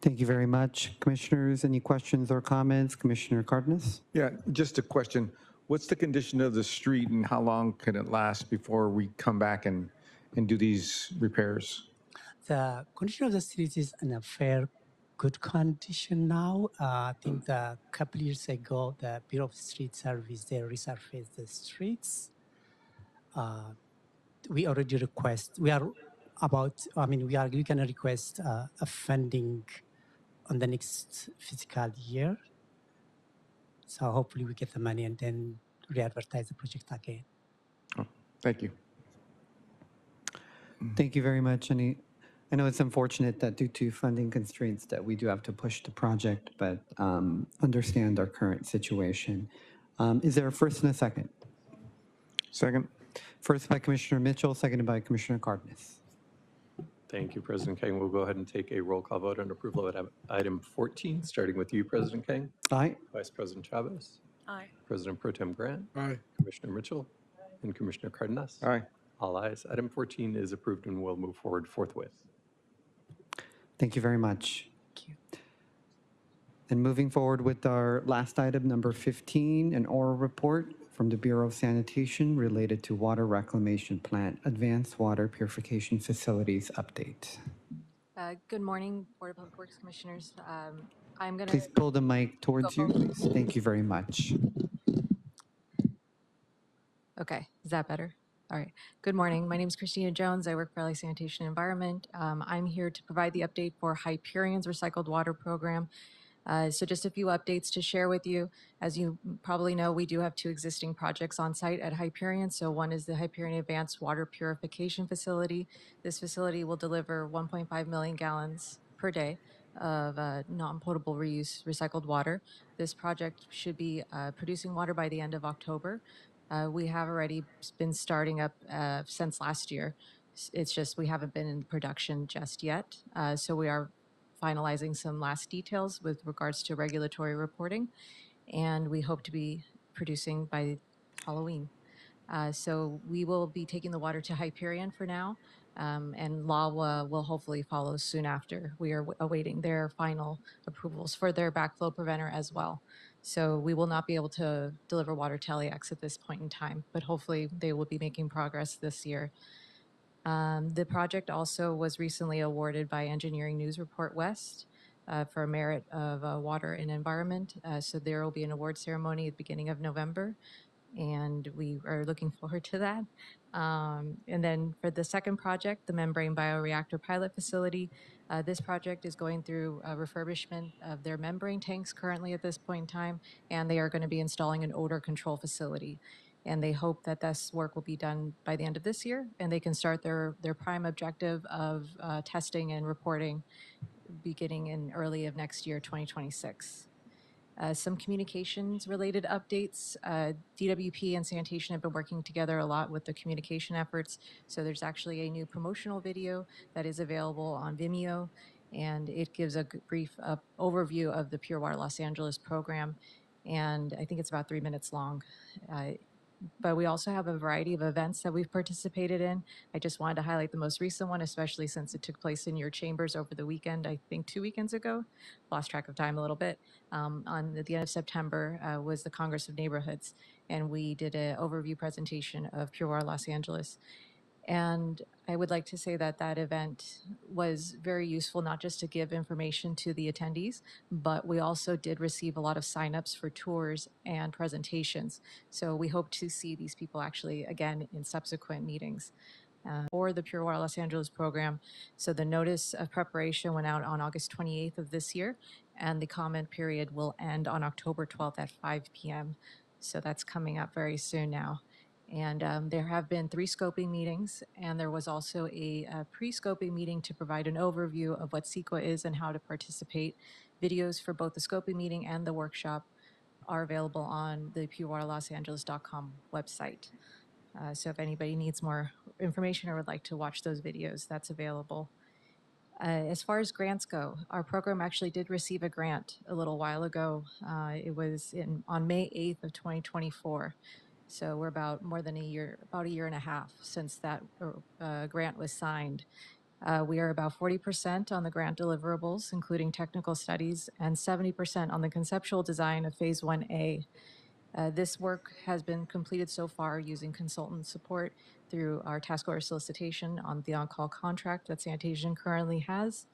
Thank you very much. Commissioners, any questions or comments? Commissioner Cardenas? Yeah, just a question. What's the condition of the street and how long can it last before we come back and do these repairs? The condition of the street is in a fair good condition now. I think a couple years ago, the Bureau of Street Service, they resurfaced the streets. We already request, we are going to request a funding on the next fiscal year. So hopefully we get the money and then re-advertise the project again. Oh, thank you. Thank you very much. I know it's unfortunate that due to funding constraints that we do have to push the project, but understand our current situation. Is there a first and a second? Second. First by Commissioner Mitchell, seconded by Commissioner Cardenas. Thank you, President Kang. We'll go ahead and take a roll call vote on approval of item 14, starting with you, President Kang. Aye. Vice President Chavez. Aye. President Pro Tem Grant. Aye. Commissioner Mitchell. And Commissioner Cardenas. Aye. All ayes. Item 14 is approved and will move forward forthwith. Thank you very much. Thank you. And moving forward with our last item, number 15, an oral report from the Bureau of Sanitation related to water reclamation plant, advanced water purification facilities update. Good morning, Board of Public Works Commissioners. I'm going to... Please pull the mic towards you, please. Thank you very much. Okay, is that better? All right. Good morning. My name is Christina Jones. I work for LA Sanitation and Environment. I'm here to provide the update for Hyperion's recycled water program. So just a few updates to share with you. As you probably know, we do have two existing projects on site at Hyperion. So one is the Hyperion Advanced Water Purification Facility. This facility will deliver 1.5 million gallons per day of non-potable reuse recycled water. This project should be producing water by the end of October. We have already been starting up since last year. It's just we haven't been in production just yet. So we are finalizing some last details with regards to regulatory reporting, and we hope to be producing by Halloween. So we will be taking the water to Hyperion for now, and LAWA will hopefully follow soon after. We are awaiting their final approvals for their backflow preventer as well. So we will not be able to deliver water to LAX at this point in time, but hopefully they will be making progress this year. The project also was recently awarded by Engineering News Report West for merit of water and environment. So there will be an award ceremony at the beginning of November, and we are looking forward to that. And then for the second project, the membrane bioreactor pilot facility, this project is going through a refurbishment of their membrane tanks currently at this point in time, and they are going to be installing an odor control facility. And they hope that this work will be done by the end of this year, and they can start their prime objective of testing and reporting beginning in early of next year, 2026. Some communications related updates. DWP and sanitation have been working together a lot with the communication efforts. So there's actually a new promotional video that is available on Vimeo, and it gives a brief overview of the Pure Water Los Angeles program. And I think it's about 3 minutes long. But we also have a variety of events that we've participated in. I just wanted to highlight the most recent one, especially since it took place in your chambers over the weekend, I think 2 weekends ago. Lost track of time a little bit. On the end of September was the Congress of Neighborhoods, and we did an overview presentation of Pure Water Los Angeles. And I would like to say that that event was very useful, not just to give information to the attendees, but we also did receive a lot of signups for tours and presentations. So we hope to see these people actually again in subsequent meetings. For the Pure Water Los Angeles program. So the notice of preparation went out on August 28th of this year, and the comment period will end on October 12th at 5 p.m. So that's coming up very soon now. And there have been 3 scoping meetings, and there was also a pre-scoping meeting to provide an overview of what CEQA is and how to participate. Videos for both the scoping meeting and the workshop are available on the purewaterlosangeles.com website. So if anybody needs more information or would like to watch those videos, that's available. As far as grants go, our program actually did receive a grant a little while ago. It was on May 8th of 2024. So we're about more than a year and a half since that grant was signed. We are about 40% on the grant deliverables, including technical studies, and 70% on the conceptual design of Phase 1A. This work has been completed so far using consultant support through our task order solicitation on the on-call contract that sanitation currently has.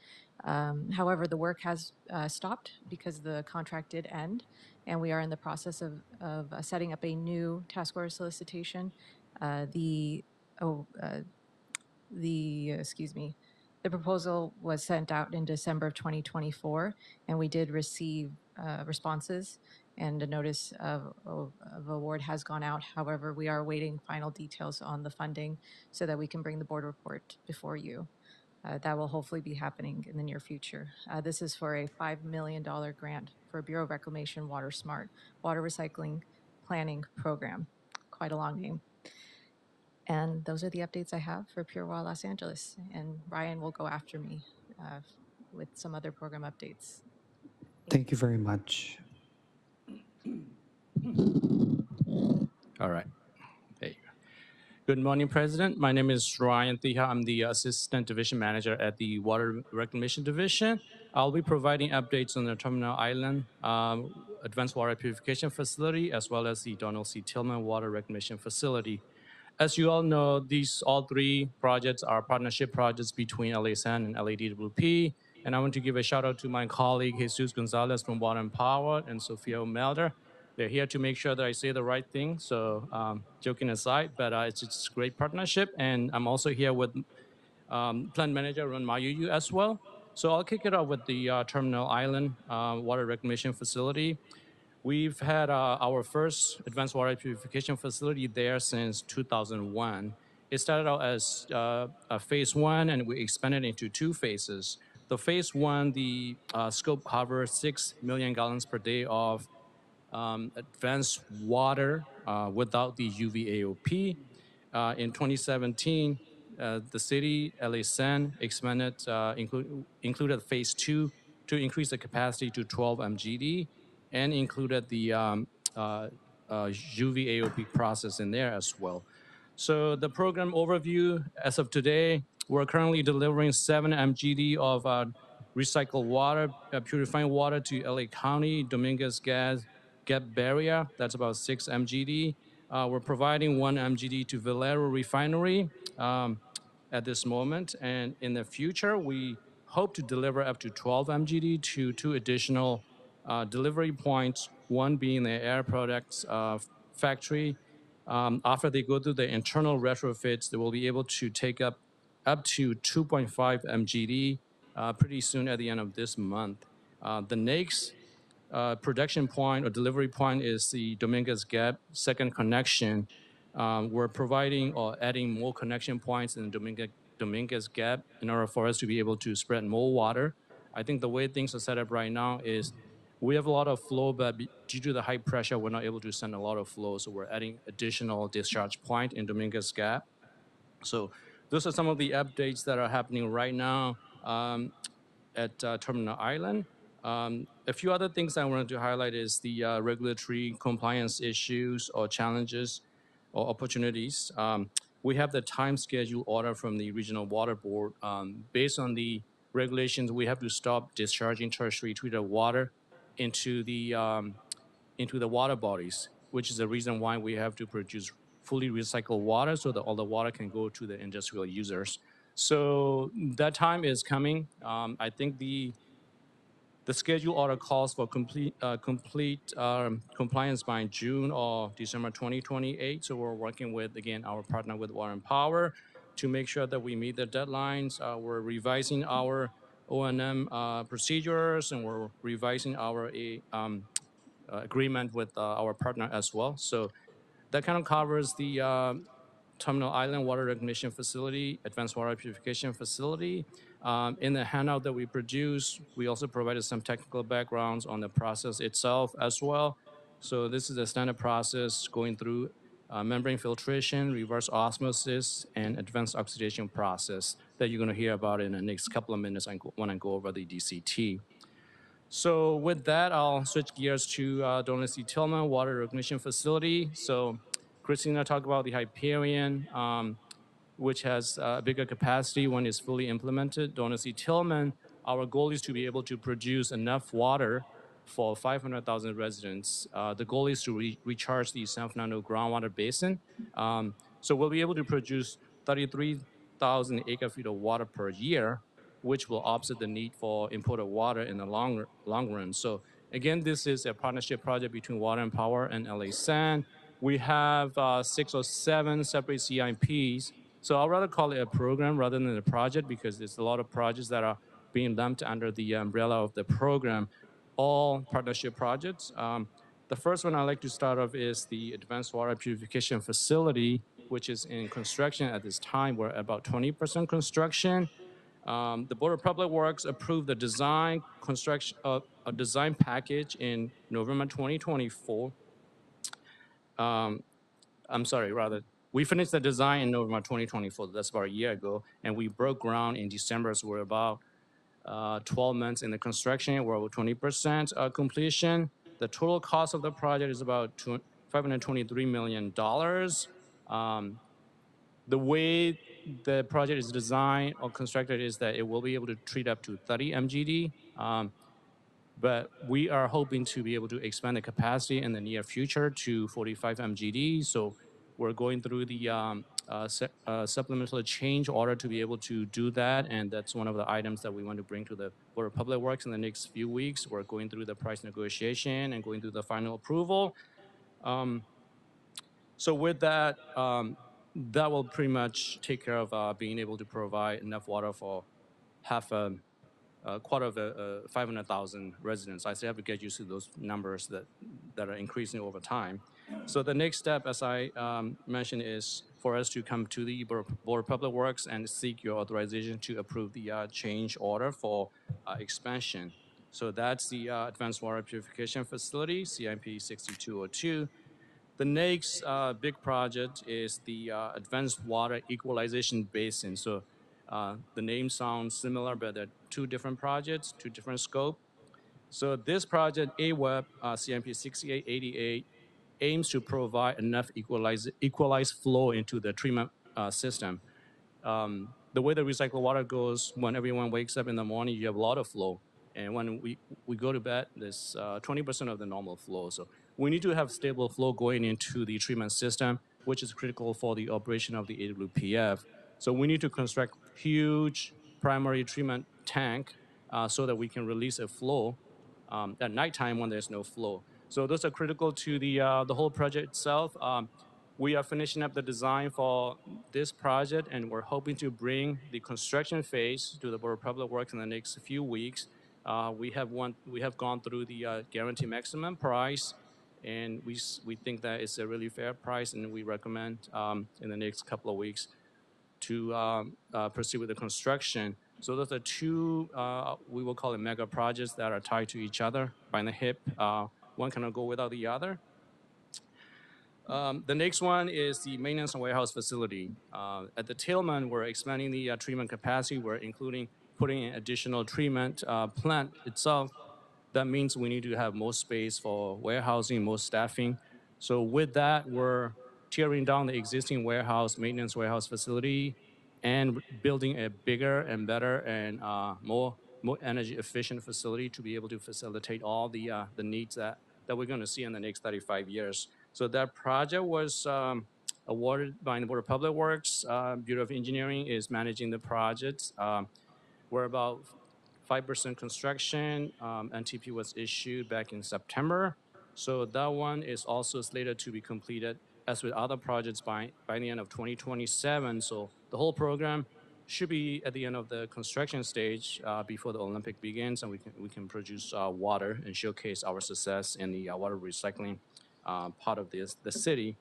However, the work has stopped because the contract did end, and we are in the process of setting up a new task order solicitation. The proposal was sent out in December of 2024, and we did receive responses, and a notice of award has gone out. However, we are awaiting final details on the funding so that we can bring the board report before you. That will hopefully be happening in the near future. This is for a $5 million grant for Bureau of Reclamation Water Smart Water Recycling Planning Program. Quite a long name. And those are the updates I have for Pure Water Los Angeles. And Ryan will go after me with some other program updates. Thank you very much. All right. There you go. Good morning, President. My name is Ryan Thiha. I'm the Assistant Division Manager at the Water Reclamation Division. I'll be providing updates on the Terminal Island Advanced Water Purification Facility, as well as the Donald C. Tillman Water Reclamation Facility. As you all know, all 3 projects are partnership projects between LASAN and LADWP. And I want to give a shout out to my colleague, Jesus Gonzalez from Water and Power, and Sofia Melder. They're here to make sure that I say the right thing. So joking aside, but it's a great partnership. And I'm also here with plant manager Ron Mayuyu as well. So I'll kick it off with the Terminal Island water reclamation facility. We've had our first advanced water purification facility there since 2001. It started out as a phase one, and we expanded into two phases. The phase one, the scope covers 6 million gallons per day of advanced water without the UVAOP. In 2017, the city, LA San, expanded, included phase two to increase the capacity to 12 MGD and included the UVAOP process in there as well. So the program overview, as of today, we're currently delivering 7 MGD of recycled water, purifying water to LA County, Dominguez Gas, Gap Barrier, that's about 6 MGD. We're providing 1 MGD to Valero Refinery at this moment. And in the future, we hope to deliver up to 12 MGD to 2 additional delivery points, one being the Air Products factory. After they go through the internal retrofits, they will be able to take up to 2.5 MGD pretty soon at the end of this month. The next production point or delivery point is the Dominguez Gap second connection. We're providing or adding more connection points in Dominguez Gap in order for us to be able to spread more water. I think the way things are set up right now is we have a lot of flow, but due to the high pressure, we're not able to send a lot of flow. So we're adding additional discharge point in Dominguez Gap. So those are some of the updates that are happening right now at Terminal Island. A few other things I wanted to highlight is the regulatory compliance issues or challenges or opportunities. We have the time schedule order from the Regional Water Board. Based on the regulations, we have to stop discharging tertiary treated water into the water bodies, which is the reason why we have to produce fully recycled water so that all the water can go to the industrial users. So that time is coming. I think the schedule order calls for complete compliance by June or December 2028. So we're working with, again, our partner with Water and Power to make sure that we meet the deadlines. We're revising our O&M procedures, and we're revising our agreement with our partner as well. So that kind of covers the Terminal Island Water Reclamation Facility, Advanced Water Purification Facility. In the handout that we produced, we also provided some technical backgrounds on the process itself as well. So this is a standard process going through membrane filtration, reverse osmosis, and advanced oxidation process that you're going to hear about in the next couple of minutes when I go over the DCT. So with that, I'll switch gears to Donald C. Tillman Water Reclamation Facility. So Christina talked about the Hyperion, which has a bigger capacity when it's fully implemented. Donald C. Tillman, our goal is to be able to produce enough water for 500,000 residents. The goal is to recharge the San Fernando groundwater basin. So we'll be able to produce 33,000 acre-feet of water per year, which will offset the need for imported water in the long run. So again, this is a partnership project between Water and Power and LA San. We have 6 or 7 separate CIPs. So I'd rather call it a program rather than a project because there's a lot of projects that are being lumped under the umbrella of the program, all partnership projects. The first one I'd like to start off is the Advanced Water Purification Facility, which is in construction at this time. We're about 20% construction. The Board of Public Works approved the design package in November 2024. We finished the design in November 2024. That's about a year ago. And we broke ground in December, so we're about 12 months in the construction. We're over 20% completion. The total cost of the project is about $523 million. The way the project is designed or constructed is that it will be able to treat up to 30 MGD. But we are hoping to be able to expand the capacity in the near future to 45 MGD. So we're going through the supplemental change order to be able to do that. And that's one of the items that we want to bring to the Board of Public Works in the next few weeks. We're going through the price negotiation and going through the final approval. So with that, that will pretty much take care of being able to provide enough water for a quarter of 500,000 residents. I still have to get used to those numbers that are increasing over time. So the next step, as I mentioned, is for us to come to the Board of Public Works and seek your authorization to approve the change order for expansion. So that's the Advanced Water Purification Facility, CIP 6202. The next big project is the Advanced Water Equalization Basin. So the name sounds similar, but they're two different projects, two different scope. So this project, AWEB CMP 6888, aims to provide enough equalized flow into the treatment system. The way the recycled water goes, when everyone wakes up in the morning, you have a lot of flow. And when we go to bed, there's 20% of the normal flow. So we need to have stable flow going into the treatment system, which is critical for the operation of the AWPF. So we need to construct huge primary treatment tank so that we can release a flow at nighttime when there's no flow. So those are critical to the whole project itself. We are finishing up the design for this project, and we're hoping to bring the construction phase to the Board of Public Works in the next few weeks. We have gone through the guarantee maximum price, and we think that it's a really fair price, and we recommend in the next couple of weeks to proceed with the construction. So those are two, we will call it mega projects that are tied to each other by the hip. One cannot go without the other. The next one is the maintenance and warehouse facility. At the Tillman, we're expanding the treatment capacity. We're including putting in additional treatment plant itself. That means we need to have more space for warehousing, more staffing. So with that, we're tearing down the existing warehouse, maintenance warehouse facility, and building a bigger and better and more energy efficient facility to be able to facilitate all the needs that we're going to see in the next 35 years. So that project was awarded by the Board of Public Works. Bureau of Engineering is managing the project. We're about 5% construction. NTP was issued back in September. So that one is also slated to be completed, as with other projects, by the end of 2027. So the whole program should be at the end of the construction stage before the Olympic begins, and we can produce water and showcase our success in the water recycling part of the city.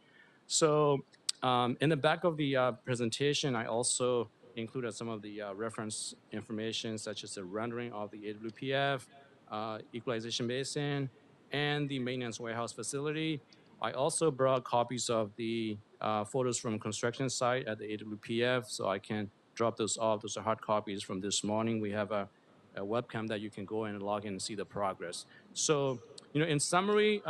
So in the back of the presentation, I also included some of the reference information, such as the rendering of the AWPF, equalization basin, and the maintenance warehouse facility. I also brought copies of the photos from construction site at the AWPF, so I can drop those off. Those are hard copies from this morning. We have a webcam that you can go in and log in and see the progress. So, in summary,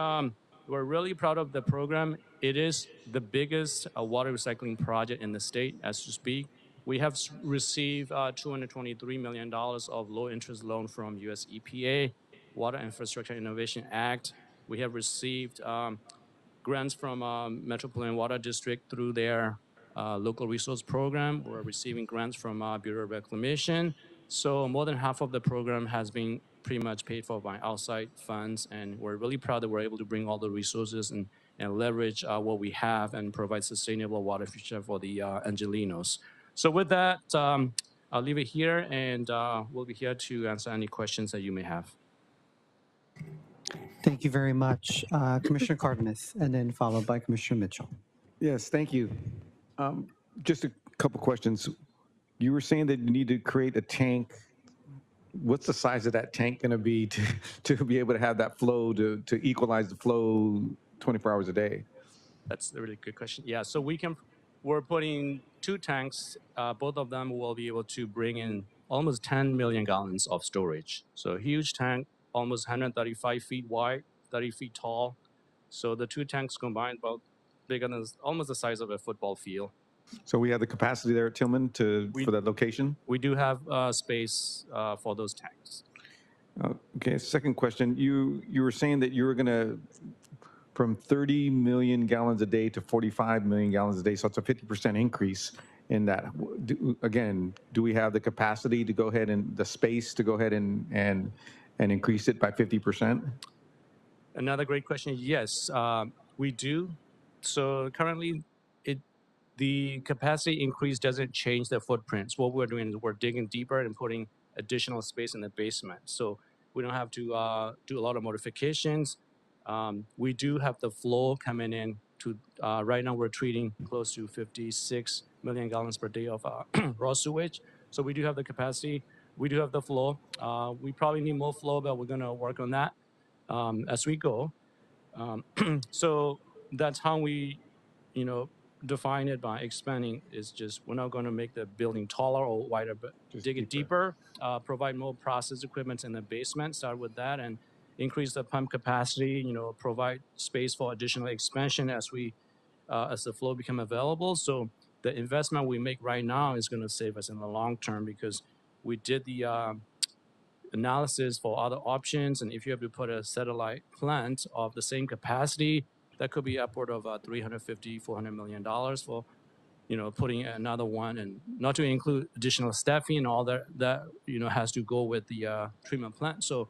we're really proud of the program. It is the biggest water recycling project in the state as we speak. We have received $223 million of low-interest loan from US EPA, Water Infrastructure Innovation Act. We have received grants from Metropolitan Water District through their local resource program. We're receiving grants from Bureau of Reclamation. So more than half of the program has been pretty much paid for by outside funds, and we're really proud that we're able to bring all the resources and leverage what we have and provide sustainable water future for the Angelenos. So with that, I'll leave it here, and we'll be here to answer any questions that you may have. Thank you very much, Commissioner Cardenas, and then followed by Commissioner Mitchell. Yes, thank you. Just a couple questions. You were saying that you need to create a tank. What's the size of that tank going to be to be able to have that flow, to equalize the flow 24 hours a day? That's a really good question. Yeah, so we're putting two tanks. Both of them will be able to bring in almost 10 million gallons of storage. So a huge tank, almost 135 feet wide, 30 feet tall. So the two tanks combined about bigger than almost the size of a football field. So we have the capacity there at Tillman for that location? We do have space for those tanks. Okay, second question. You were saying that you were going to, from 30 million gallons a day to 45 million gallons a day, so it's a 50% increase in that. Again, do we have the capacity to go ahead and the space to go ahead and increase it by 50%? Another great question. Yes, We do. So currently, the capacity increase doesn't change the footprints. What we're doing is we're digging deeper and putting additional space in the basement. So we don't have to do a lot of modifications. We do have the flow coming in to, right now we're treating close to 56 million gallons per day of raw sewage. So we do have the capacity. We do have the flow. We probably need more flow, but we're gonna work on that as we go. So that's how we, define it by expanding. Is just we're not going to make the building taller or wider, but Just dig it deeper, provide more process equipment in the basement. Start with that and increase the pump capacity. Provide space for additional expansion as the flow become available. So the investment we make right now is going to save us in the long term because we did the analysis for other options, and if you have to put a satellite plant of the same capacity, that could be upward of $350-400 million for putting another one, and not to include additional staffing and all that has to go with the treatment plant. So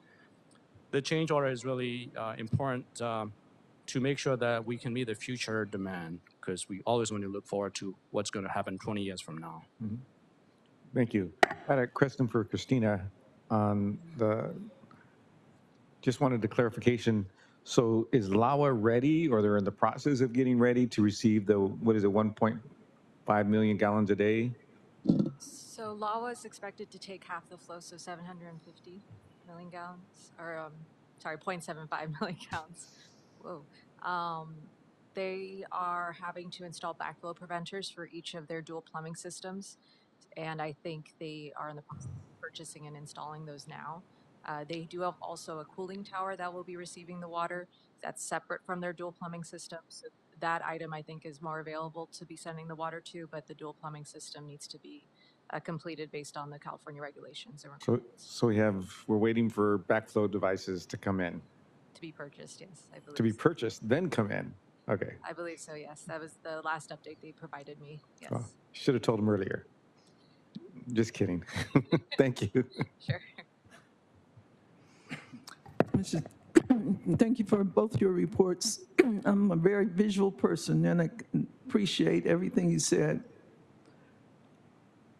the change order is really important to make sure that we can meet the future demand, because we always want to look forward to what's going to happen 20 years from now. Mhm. Thank you. I had a question for Christina on just wanted the clarification. So is LAWA ready, or they're in the process of getting ready to receive the, 1.5 million gallons a day? So LAWA is expected to take half the flow, so 750 million gallons, or sorry, 0.75 million gallons. Whoa. They are having to install backflow preventers for each of their dual plumbing systems, and I think they are in the process of purchasing and installing those now. They do have also a cooling tower that will be receiving the water that's separate from their dual plumbing system. So that item I think is more available to be sending the water to, but the dual plumbing system needs to be completed based on the California regulations and So we're waiting for backflow devices to come in, to be purchased. Yes, I believe. to be So. purchased, then come in. Okay. I believe so. Yes, that was the last update they provided me. Yes. Well, should have told them earlier. Just kidding. Thank you. Sure. Thank you for both your reports. I'm a very visual person, and I appreciate everything you said.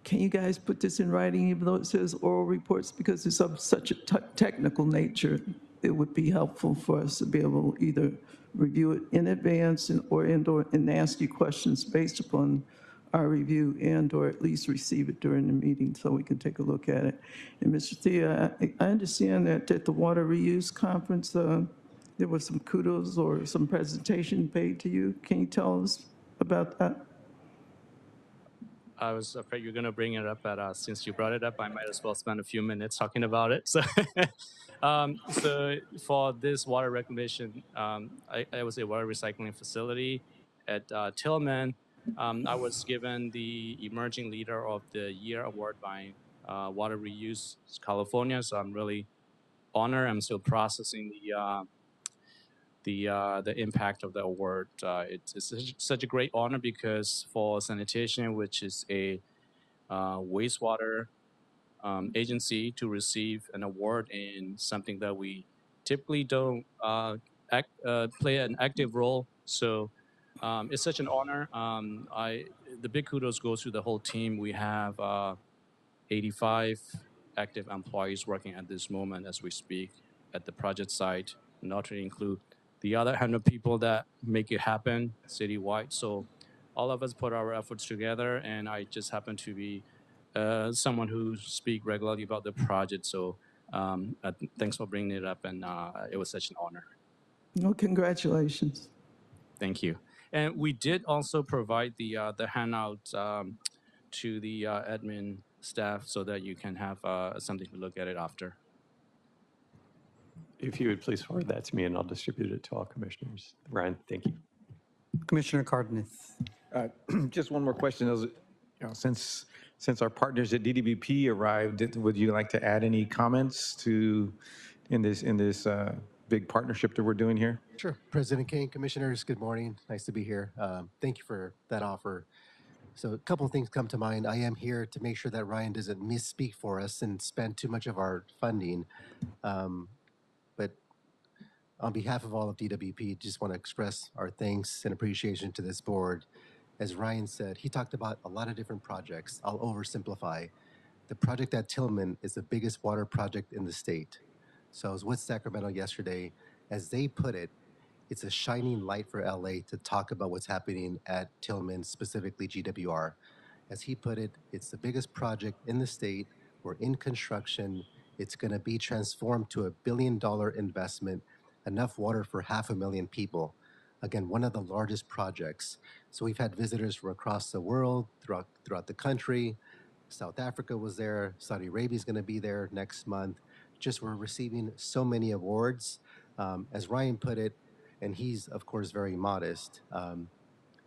Can you guys put this in writing, even though it says oral reports, because it's of such a technical nature? It would be helpful for us to be able to either review it in advance and ask you questions based upon our review, or at least receive it during the meeting so we can take a look at it. And Mr. Thea, I understand that at the Water Reuse Conference, there was some kudos or some presentation paid to you. Can you tell us about that? I was afraid you're going to bring it up, but since you brought it up, I might as well spend a few minutes talking about it. So, so for this water reclamation, I was a water recycling facility at Tillman. I was given the Emerging Leader of the Year award by Water Reuse California, so I'm really honored. I'm still processing the impact of the award. It's such a great honor because for sanitation, which is a wastewater agency, to receive an award in something that we typically don't play an active role. So it's such an honor. The big kudos goes to the whole team. We have 85 active employees working at this moment as we speak at the project site, not to include the other 100 people that make it happen citywide. So all of us put our efforts together, and I just happen to be someone who speaks regularly about the project. So thanks for bringing it up, and it was such an honor. No, congratulations. Thank you. And we did also provide the handout to the admin staff so that you can have something to look at it after. If you would please forward that to me, and I'll distribute it to all commissioners. Ryan, thank you. Commissioner Cardenas. Just one more question. Since our partners at DDBP arrived, would you like to add any comments in this big partnership that we're doing here? Sure. President Kane, commissioners, good morning. Nice to be here. Thank you for that offer. So a couple of things come to mind. I am here to make sure that Ryan doesn't misspeak for us and spend too much of our funding. But on behalf of all of DWP, just want to express our thanks and appreciation to this board. As Ryan said, he talked about a lot of different projects. I'll oversimplify. The project at Tillman is the biggest water project in the state. So I was with Sacramento yesterday. As they put it, it's a shining light for LA to talk about what's happening at Tillman, specifically GWR. As he put it, it's the biggest project in the state. We're in construction. It's going to be transformed to $1 billion investment, enough water for 500,000 people. Again, one of the largest projects. So we've had visitors from across the world, throughout the country. South Africa was there. Saudi Arabia is going to be there next month. Just we're receiving so many awards. As Ryan put it, and he's of course very modest,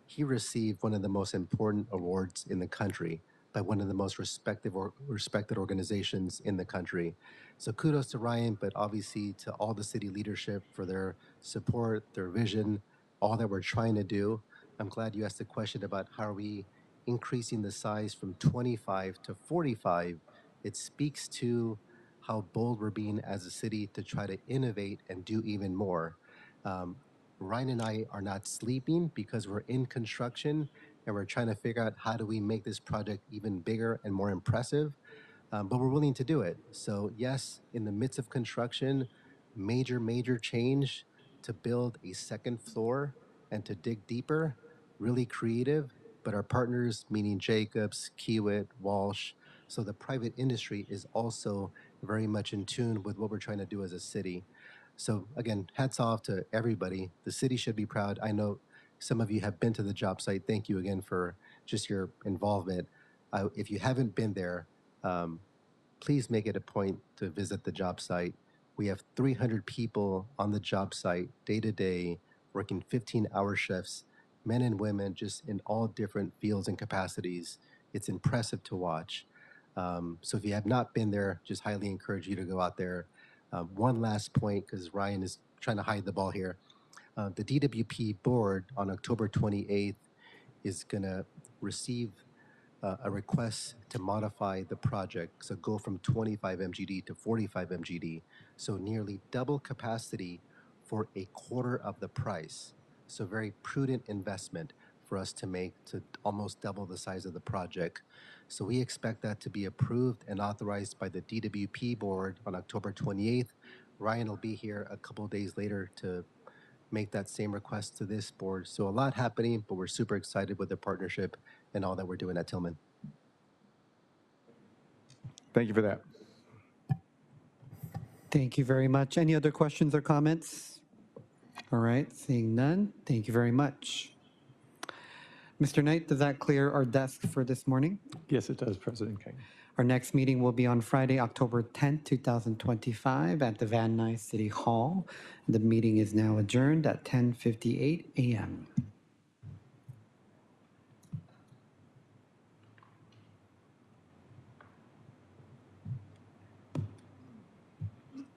he received one of the most important awards in the country by one of the most respected organizations in the country. So kudos to Ryan, but obviously to all the city leadership for their support, their vision, all that we're trying to do. I'm glad you asked the question about how are we increasing the size from 25 to 45. It speaks to how bold we're being as a city to try to innovate and do even more. Ryan and I are not sleeping because we're in construction and we're trying to figure out how do we make this project even bigger and more impressive, but we're willing to do it. So yes, in the midst of construction, major change to build a second floor and to dig deeper, really creative, but our partners, meaning Jacobs, Kiewit, Walsh, so the private industry is also very much in tune with what we're trying to do as a city. So again, hats off to everybody. The city should be proud. I know some of you have been to the job site. Thank you again for just your involvement. If you haven't been there, please make it a point to visit the job site. We have 300 people on the job site day to day, working 15-hour shifts, men and women just in all different fields and capacities. It's impressive to watch. So if you have not been there, just highly encourage you to go out there. One last point, because Ryan is trying to hide the ball here. The DWP board on October 28th is going to receive a request to modify the project, so go from 25 MGD to 45 MGD, so nearly double capacity for a quarter of the price. So very prudent investment for us to make to almost double the size of the project. So we expect that to be approved and authorized by the DWP board on October 28th. Ryan will be here a couple of days later to make that same request to this board. So a lot happening, but we're super excited with the partnership and all that we're doing at Tillman. Thank you for that. Thank you very much. Any other questions or comments? All right, seeing none, thank you very much. Mr. Knight, does that clear our desk for this morning? Yes, it does, President King. Our next meeting will be on Friday, October 10th, 2025 at the Van Nuys City Hall. The meeting is now adjourned at 10:58 a.m.